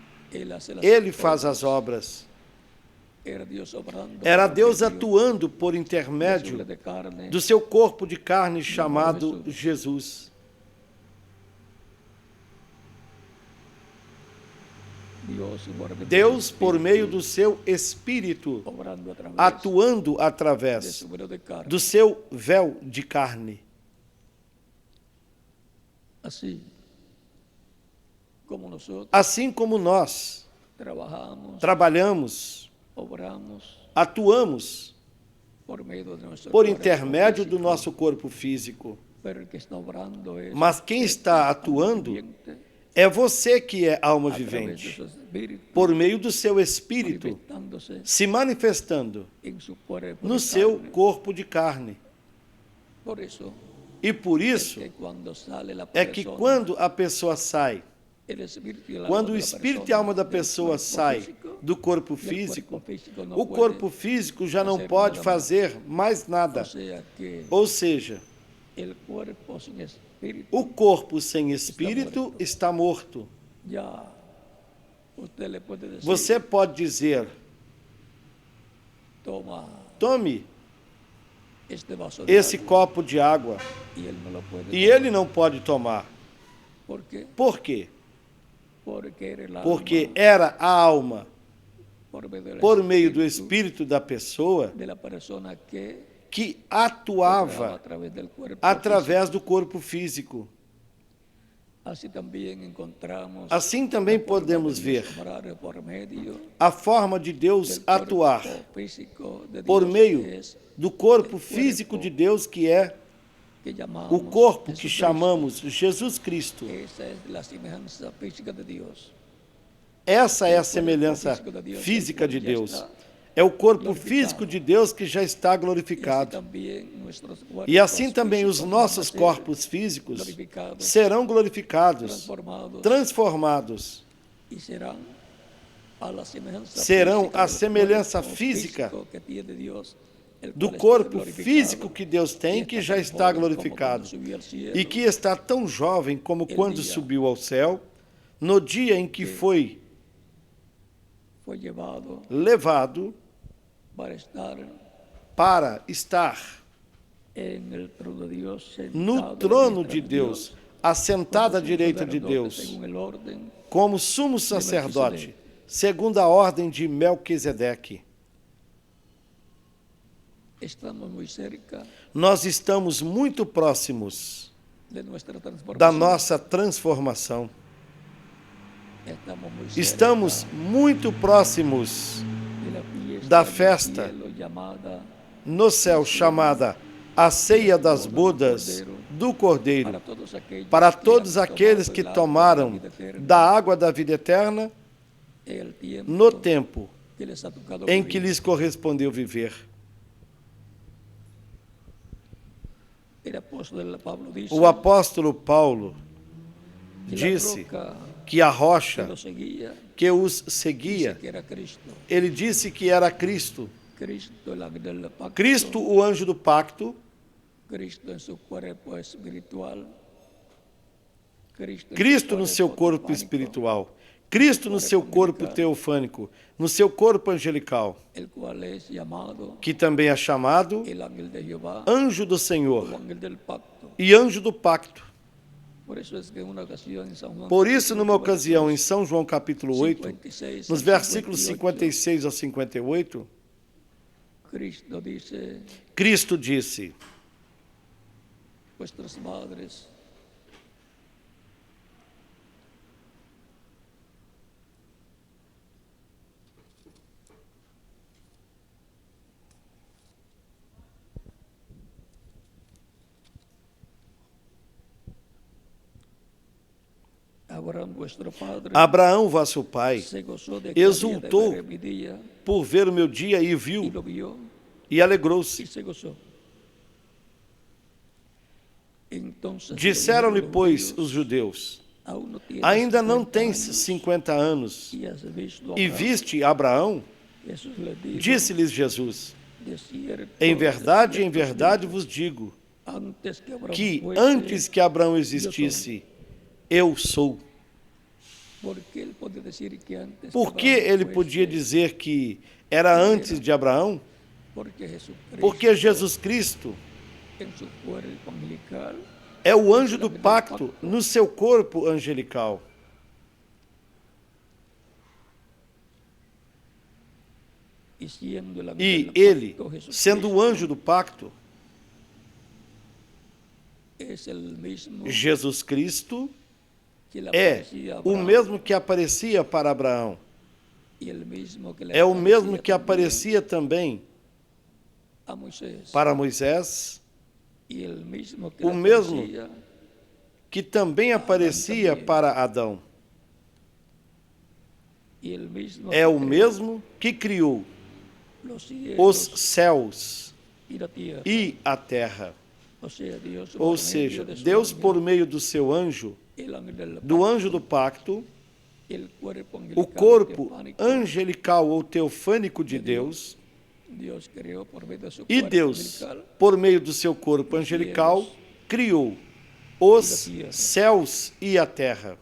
Ele faz as obras. Era Deus atuando por intermédio do seu corpo de carne chamado Jesus. Deus, por meio do seu Espírito, atuando através do seu véu de carne. Assim como nós trabalhamos, atuamos por intermédio do nosso corpo físico. Mas quem está atuando é você que é alma vivente, por meio do seu espírito se manifestando no seu corpo de carne. E por isso é que quando a pessoa sai, quando o espírito e a alma da pessoa saem do corpo físico, o corpo físico já não pode fazer mais nada. Ou seja, o corpo sem espírito está morto. Você pode dizer: tome esse copo de água, e ele não pode tomar. Por quê? Porque era a alma, por meio do espírito da pessoa, que atuava através do corpo físico. Assim também podemos ver a forma de Deus atuar por meio do corpo físico de Deus, que é o corpo que chamamos Jesus Cristo. Essa é a semelhança física de Deus. É o corpo físico de Deus que já está glorificado. E assim também os nossos corpos físicos serão glorificados, transformados. Serão a semelhança física do corpo físico que Deus tem, que já está glorificado e que está tão jovem como quando subiu ao céu, no dia em que foi levado para estar no trono de Deus, assentado à direita de Deus, como sumo sacerdote, segundo a ordem de Melquisedeque. Nós estamos muito próximos da nossa transformação. Estamos muito próximos da festa no céu chamada a Ceia das Bodas do Cordeiro, para todos aqueles que tomaram da água da vida eterna no tempo em que lhes correspondeu viver. O apóstolo Paulo disse que a rocha que os seguia, ele disse que era Cristo. Cristo, o anjo do pacto, Cristo no seu corpo espiritual, Cristo no seu corpo teofânico, no seu corpo angelical, que também é chamado anjo do Senhor e anjo do pacto. Por isso, numa ocasião, em São João capítulo 8, nos versículos 56 a 58, Cristo disse: Abraão, vosso pai, exultou por ver o meu dia e viu, e alegrou-se. Disseram-lhe, pois, os judeus: ainda não tens 50 anos, e viste Abraão? Disse-lhes Jesus: em verdade vos digo, que antes que Abraão existisse, eu sou. Por que ele podia dizer que era antes de Abraão? Porque Jesus Cristo é o anjo do pacto no seu corpo angelical. E ele, sendo o anjo do pacto, Jesus Cristo é o mesmo que aparecia para Abraão. É o mesmo que aparecia também para Moisés o mesmo que também aparecia para Adão. É o mesmo que criou os céus e a terra. Ou seja, Deus, por meio do seu anjo, do anjo do pacto, o corpo angelical ou teofânico de Deus, e Deus, por meio do seu corpo angelical, criou os céus e a terra.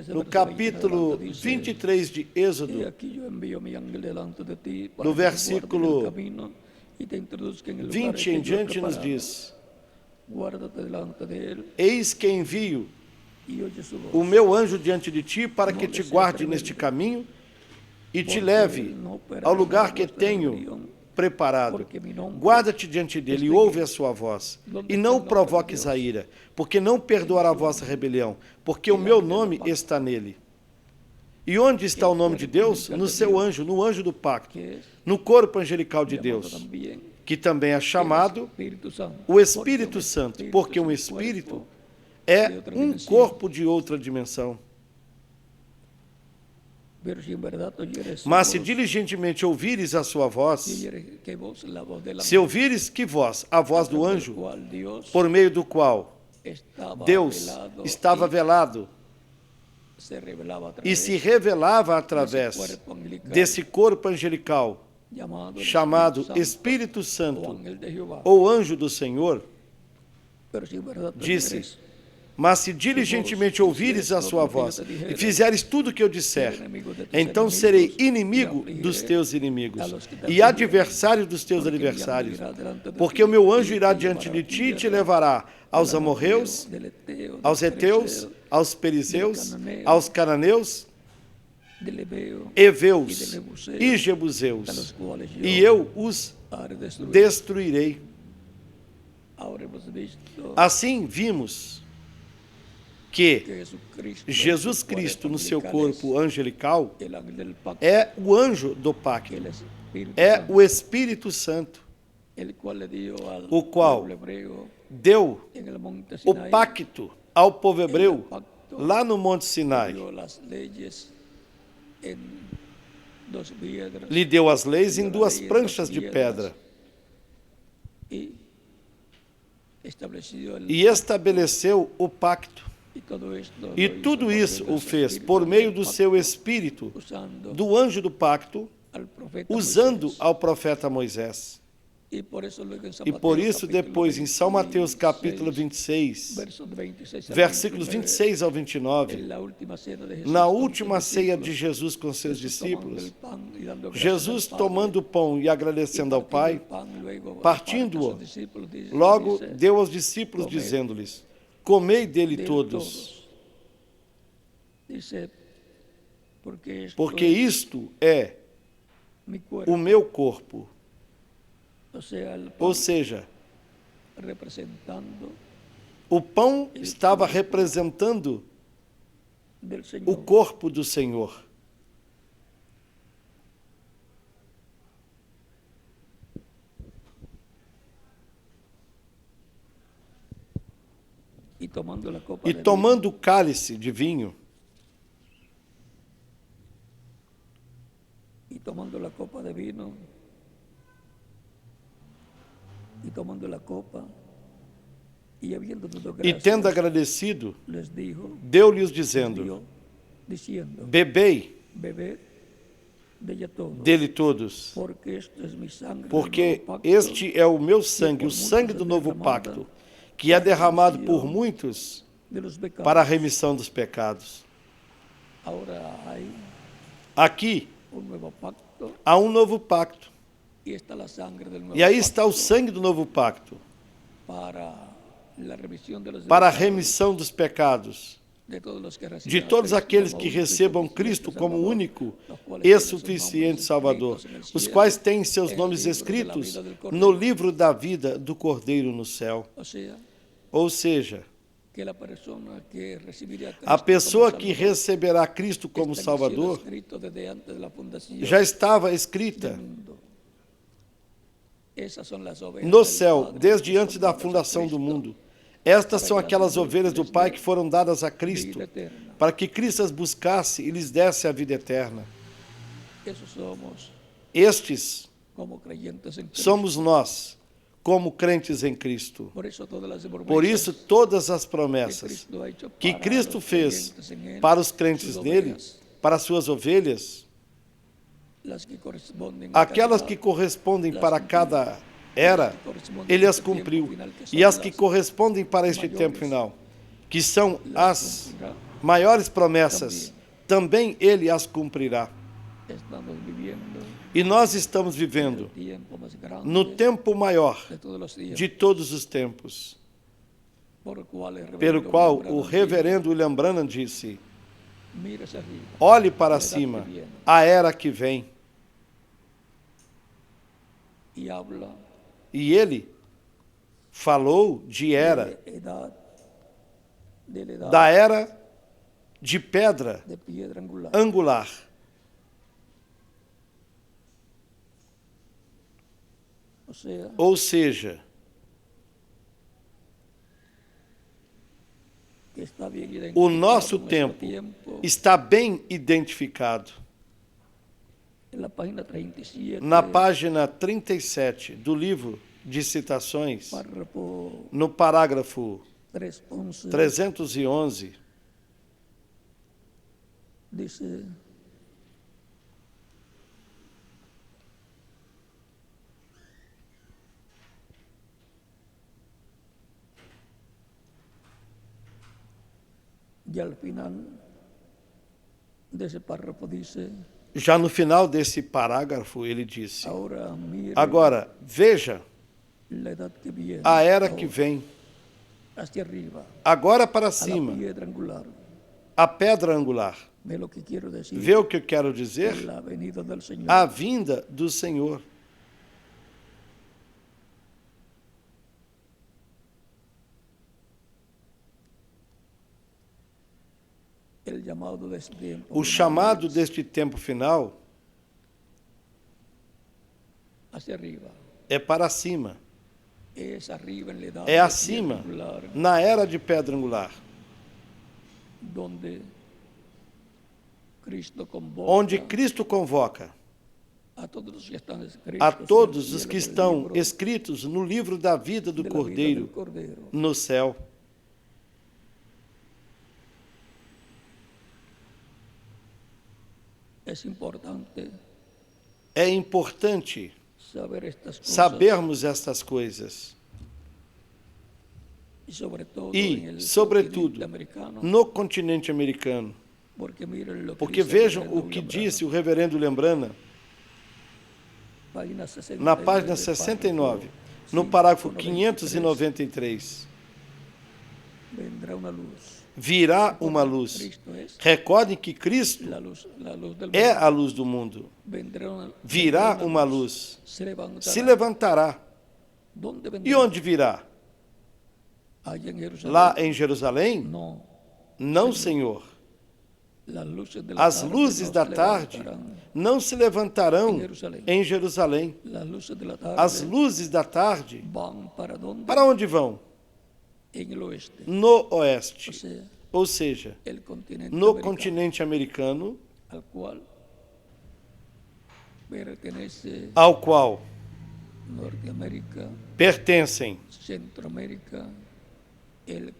No capítulo 23 de Êxodo, no versículo 20 em diante, nos diz: eis que envio o meu anjo diante de ti para que te guarde neste caminho e te leve ao lugar que tenho preparado. Guarda-te diante dele e ouve a sua voz, e não o provoques a ira, porque não perdoará a vossa rebelião, porque o meu nome está nele. E onde está o nome de Deus? No seu anjo, no anjo do pacto, no corpo angelical de Deus, que também é chamado o Espírito Santo, porque um espírito é um corpo de outra dimensão. Mas se diligentemente ouvires a sua voz, se ouvires que voz, a voz do anjo, por meio do qual Deus estava velado e se revelava através desse corpo angelical, chamado Espírito Santo, ou anjo do Senhor, disse: mas se diligentemente ouvires a sua voz e fizeres tudo o que eu disser, então serei inimigo dos teus inimigos e adversário dos teus adversários, porque o meu anjo irá diante de ti e te levará aos amorreus, aos heteus, aos perizeus, aos cananeus, heveus e jebuseus, e eu os destruirei. Assim vimos que Jesus Cristo, no seu corpo angelical, é o anjo do pacto, é o Espírito Santo, o qual deu o pacto ao povo hebreu lá no Monte Sinai. Lhe deu as leis em duas pranchas de pedra e estabeleceu o pacto. E tudo isso o fez por meio do seu Espírito, do anjo do pacto, usando ao profeta Moisés. E por isso, depois, em São Mateus capítulo 26, versículos 26 ao 29, na última ceia de Jesus com seus discípulos, Jesus, tomando o pão e agradecendo ao Pai, partindo-o, logo deu aos discípulos, dizendo-lhes: comei dele todos, porque isto é o meu corpo. Ou seja, o pão estava representando o corpo do Senhor. E tomando o cálice de vinho,
e tomando a copa de vinho,
e tendo agradecido, deu-lhes dizendo: bebei dele todos, porque este é o meu sangue, o sangue do novo pacto, que é derramado por muitos para a remissão dos pecados. Aqui há um novo pacto. E aí está o sangue do novo pacto para a remissão dos pecados de todos aqueles que recebam Cristo como único e suficiente Salvador, os quais têm seus nomes escritos no livro da vida do Cordeiro no céu. Ou seja, a pessoa que receberá Cristo como Salvador já estava escrita no céu, desde antes da fundação do mundo. Estas são aquelas ovelhas do Pai que foram dadas a Cristo, para que Cristo as buscasse e lhes desse a vida eterna. Estes somos nós, como crentes em Cristo. Por isso, todas as promessas que Cristo fez para os crentes nele, para as suas ovelhas, aquelas que correspondem para cada era, ele as cumpriu. E as que correspondem para este tempo final, que são as maiores promessas, também ele as cumprirá. E nós estamos vivendo no tempo maior de todos os tempos, pelo qual o reverendo William Branham disse: olhe para cima, a era que vem. E ele falou de era, da era de pedra angular. Ou seja, o nosso tempo está bem identificado. Na página 37 do livro de citações, no parágrafo 311, diz: já no final desse parágrafo, ele disse: agora, veja a era que vem, agora para cima, a pedra angular. Vê o que eu quero dizer? A vinda do Senhor. O chamado deste tempo final é para cima. É acima, na era de pedra angular, onde Cristo convoca a todos os que estão escritos no livro da vida do Cordeiro no céu. É importante sabermos estas coisas. E, sobretudo, no continente americano. Porque vejam o que disse o reverendo William Branham na página 69, no parágrafo 593. Virá uma luz. Recordem que Cristo é a luz do mundo. Virá uma luz. Se levantará. E onde virá? Lá em Jerusalém? Não, Senhor. As luzes da tarde não se levantarão em Jerusalém. As luzes da tarde, para onde vão? No oeste, ou seja, no continente americano, ao qual pertencem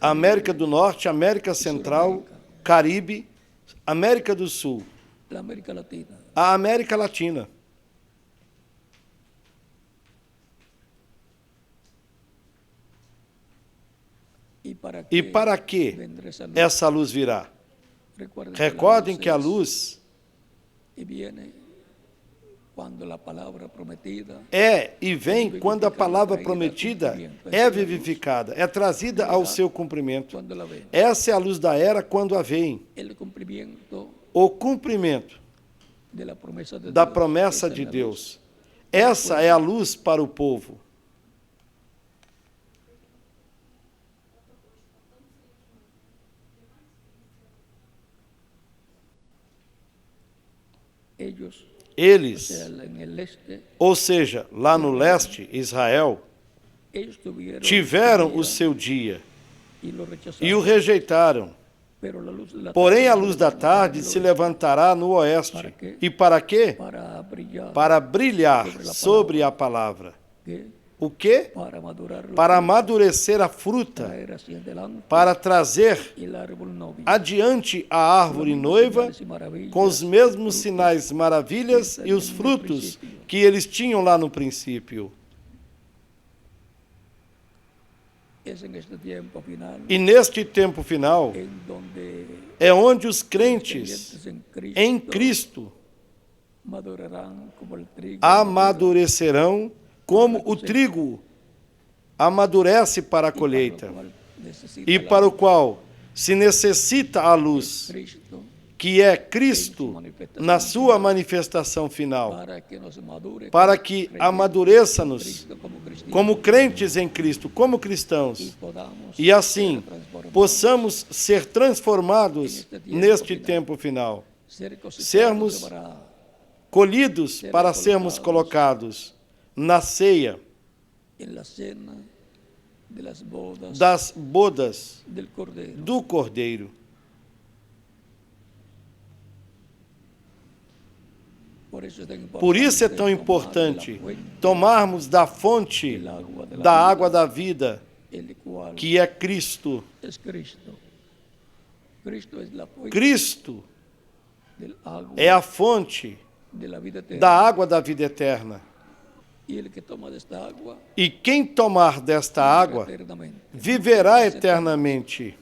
América do Norte, América Central, Caribe, América do Sul, a América Latina. E para que essa luz virá? Recordem que a luz é e vem quando a palavra prometida é vivificada, é trazida ao seu cumprimento. Essa é a luz da era quando a vem. O cumprimento da promessa de Deus. Essa é a luz para o povo. Eles, ou seja, lá no leste, Israel, tiveram o seu dia e o rejeitaram. Porém, a luz da tarde se levantará no oeste. E para quê? Para brilhar sobre a palavra. O quê? Para amadurecer a fruta, para trazer adiante a árvore noiva com os mesmos sinais, maravilhas e os frutos que eles tinham lá no princípio. E neste tempo final é onde os crentes em Cristo amadurecerão como o trigo amadurece para a colheita, e para o qual se necessita a luz, que é Cristo na sua manifestação final, para que amadureça-nos como crentes em Cristo, como cristãos, e assim possamos ser transformados neste tempo final, sermos colhidos para sermos colocados na ceia das bodas do Cordeiro. Por isso é tão importante tomarmos da fonte da água da vida, que é Cristo. Cristo é a fonte da água da vida eterna. E quem tomar desta água viverá eternamente.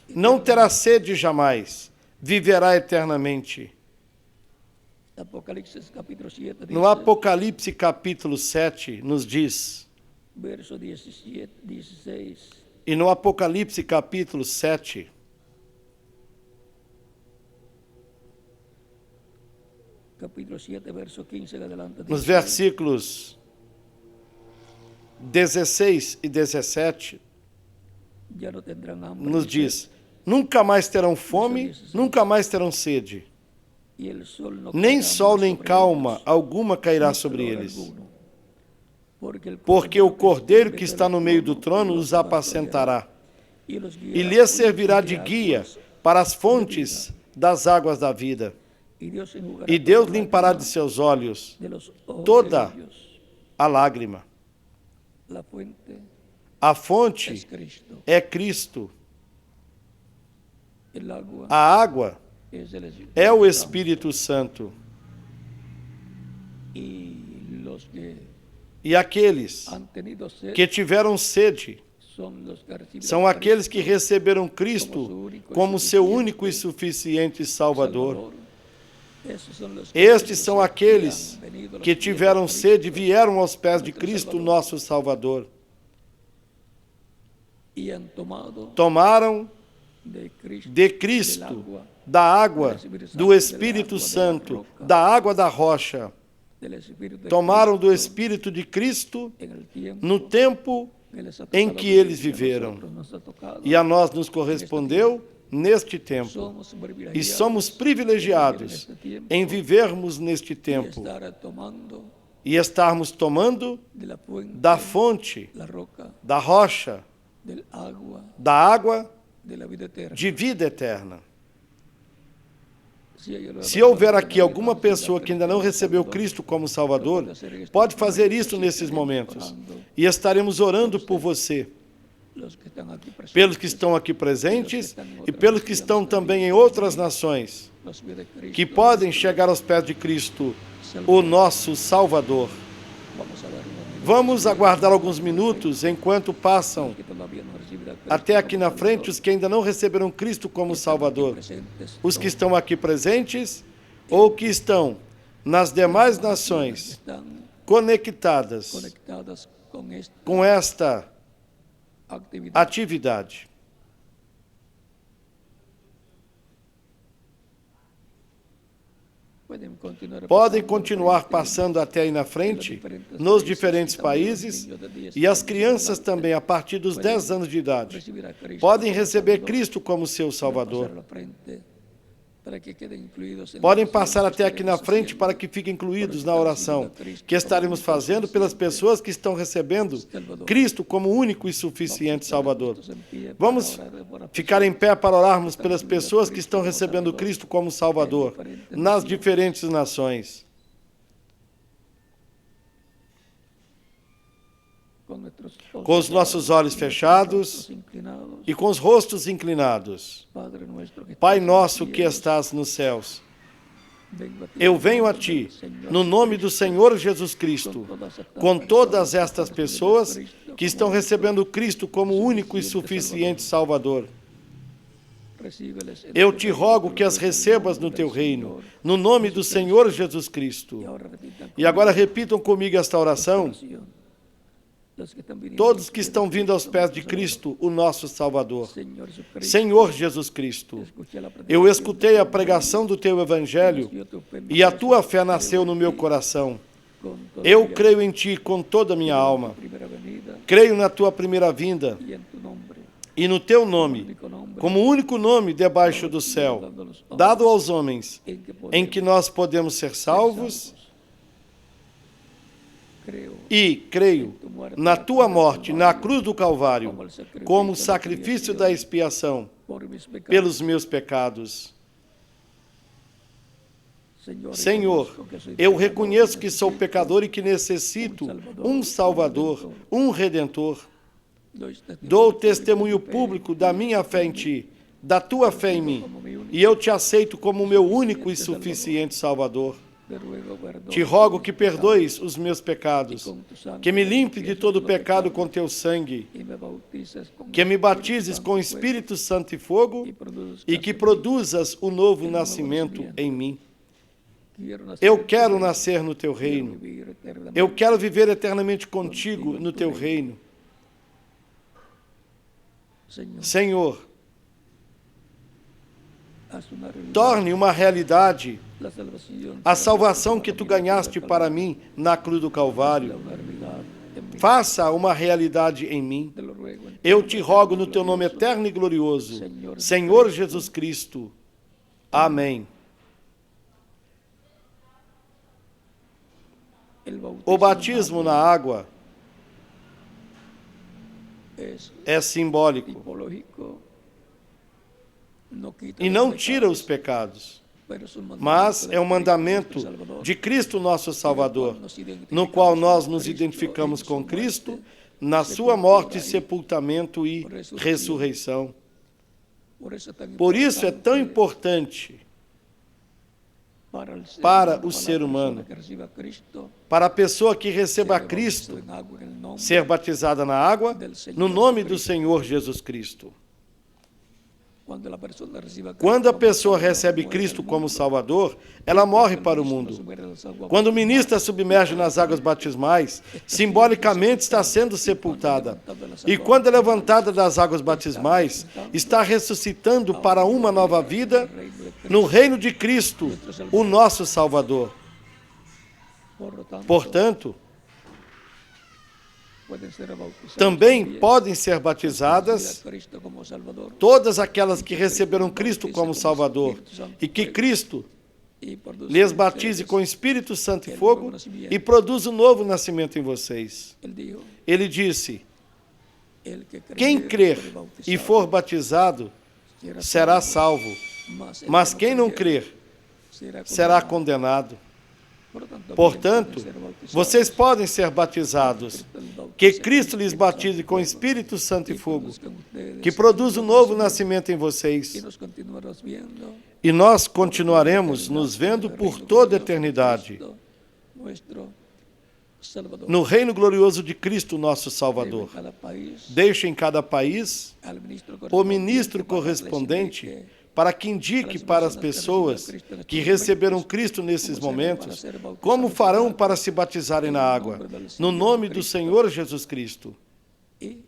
Não terá sede jamais, viverá eternamente. No Apocalipse capítulo 7 nos diz, e no Apocalipse capítulo 7, nos versículos 16 e 17, nos diz: nunca mais terão fome, nunca mais terão sede, nem sol nem calma alguma cairá sobre eles, porque o Cordeiro que está no meio do trono os apacentará, e lhes servirá de guia para as fontes das águas da vida. E Deus limpará de seus olhos toda a lágrima. A fonte é Cristo. A água é o Espírito Santo. E aqueles que tiveram sede são aqueles que receberam Cristo como seu único e suficiente Salvador. Estes são aqueles que tiveram sede e vieram aos pés de Cristo, nosso Salvador. Tomaram de Cristo, da água do Espírito Santo, da água da rocha. Tomaram do Espírito de Cristo no tempo em que eles viveram. E a nós nos correspondeu neste tempo. E somos privilegiados em vivermos neste tempo e estarmos tomando da fonte, da rocha, da água de vida eterna. Se houver aqui alguma pessoa que ainda não recebeu Cristo como Salvador, pode fazer isso nesses momentos. E estaremos orando por você, pelos que estão aqui presentes e pelos que estão também em outras nações, que podem chegar aos pés de Cristo, o nosso Salvador. Vamos aguardar alguns minutos enquanto passam até aqui na frente os que ainda não receberam Cristo como Salvador. Os que estão aqui presentes ou que estão nas demais nações conectadas com esta atividade. Podem continuar passando até aí na frente, nos diferentes países, e as crianças também, a partir dos 10 anos de idade, podem receber Cristo como seu Salvador. Podem passar até aqui na frente para que fiquem incluídos na oração que estaremos fazendo pelas pessoas que estão recebendo Cristo como único e suficiente Salvador. Vamos ficar em pé para orarmos pelas pessoas que estão recebendo Cristo como Salvador nas diferentes nações. Com os nossos olhos fechados e com os rostos inclinados. Pai nosso que estás nos céus, eu venho a Ti, no nome do Senhor Jesus Cristo, com todas estas pessoas que estão recebendo Cristo como único e suficiente Salvador. Eu te rogo que as recebas no Teu reino, no nome do Senhor Jesus Cristo. E agora repitam comigo esta oração. Todos que estão vindo aos pés de Cristo, o nosso Salvador. Senhor Jesus Cristo, eu escutei a pregação do Teu Evangelho e a Tua fé nasceu no meu coração. Eu creio em Ti com toda a minha alma. Creio na Tua primeira vinda e no Teu nome, como único nome debaixo do céu, dado aos homens, em que nós podemos ser salvos. E creio na Tua morte, na cruz do Calvário, como sacrifício da expiação pelos meus pecados. Senhor, eu reconheço que sou pecador e que necessito um Salvador, um Redentor. Dou testemunho público da minha fé em Ti, da Tua fé em mim, e eu Te aceito como meu único e suficiente Salvador. Te rogo que perdoes os meus pecados, que me limpe de todo pecado com Teu sangue, que me batizes com Espírito Santo e fogo e que produzas o novo nascimento em mim. Eu quero nascer no Teu reino. Eu quero viver eternamente contigo no Teu reino. Senhor, torne uma realidade a salvação que Tu ganhaste para mim na cruz do Calvário. Faça uma realidade em mim. Eu te rogo no Teu nome eterno e glorioso, Senhor Jesus Cristo. Amém. O batismo na água é simbólico e não tira os pecados, mas é um mandamento de Cristo nosso Salvador, no qual nós nos identificamos com Cristo na Sua morte, sepultamento e ressurreição. Por isso é tão importante para o ser humano, para a pessoa que receba Cristo, ser batizada na água, no nome do Senhor Jesus Cristo. Quando a pessoa recebe Cristo como Salvador, ela morre para o mundo. Quando o ministro a submerge nas águas batismais, simbolicamente está sendo sepultada. E quando é levantada das águas batismais, está ressuscitando para uma nova vida no reino de Cristo, o nosso Salvador. Portanto, também podem ser batizadas todas aquelas que receberam Cristo como Salvador e que Cristo lhes batize com Espírito Santo e fogo e produza um novo nascimento em vocês. Ele disse: quem crer e for batizado será salvo, mas quem não crer será condenado. Portanto, vocês podem ser batizados, que Cristo lhes batize com Espírito Santo e fogo, que produza um novo nascimento em vocês. E nós continuaremos nos vendo por toda a eternidade, no reino glorioso de Cristo, nosso Salvador. Deixe em cada país o ministro correspondente para que indique para as pessoas que receberam Cristo nesses momentos como farão para se batizarem na água, no nome do Senhor Jesus Cristo. E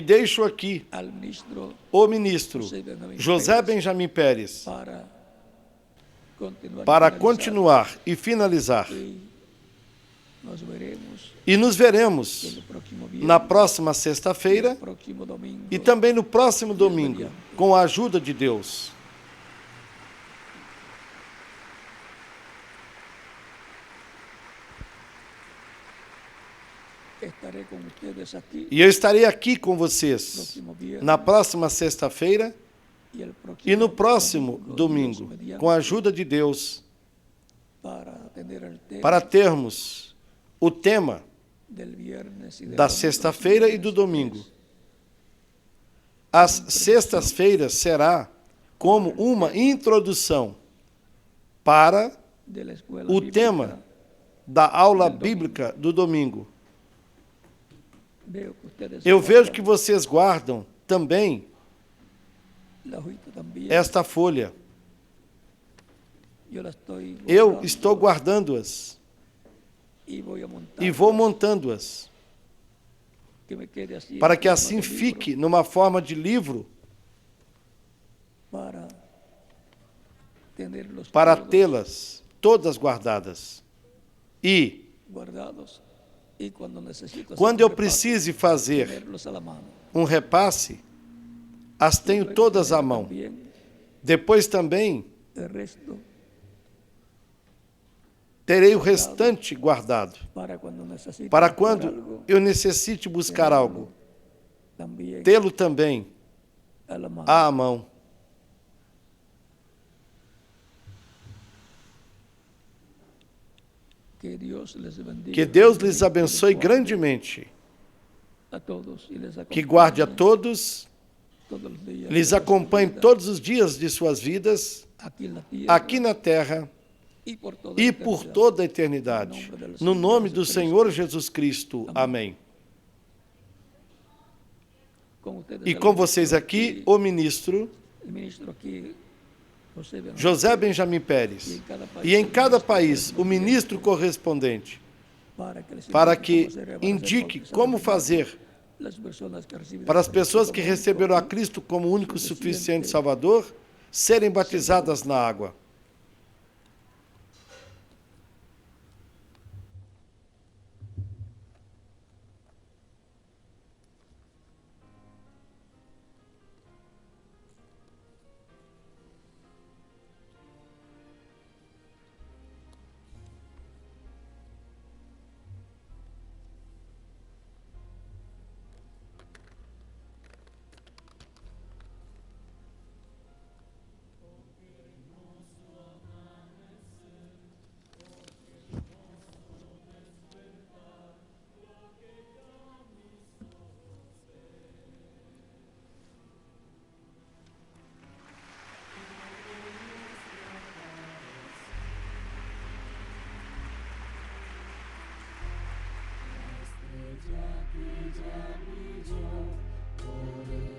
deixo aqui o ministro José Benjamin Pérez para continuar e finalizar. E nos veremos na próxima sexta-feira e também no próximo domingo, com a ajuda de Deus. E eu estarei aqui com vocês na próxima sexta-feira e no próximo domingo, com a ajuda de Deus, para termos o tema da sexta-feira e do domingo. As sextas-feiras será como uma introdução para o tema da aula bíblica do domingo. Eu vejo que vocês guardam também esta folha. Eu estou guardando-as e vou montando-as para que assim fique numa forma de livro para tê-las todas guardadas. E quando eu precise fazer um repasse, as tenho todas à mão. Depois também terei o restante guardado, para quando eu necessite buscar algo, tê-lo também à mão. Que Deus lhes abençoe grandemente, que guarde a todos, lhes acompanhe todos os dias de suas vidas, aqui na terra e por toda a eternidade. No nome do Senhor Jesus Cristo. Amém. E com vocês aqui, o ministro José Benjamin Pérez. E em cada país, o ministro correspondente, para que indique como fazer para as pessoas que receberam a Cristo como único e suficiente Salvador, serem batizadas na água.
Ya que ya brilló por el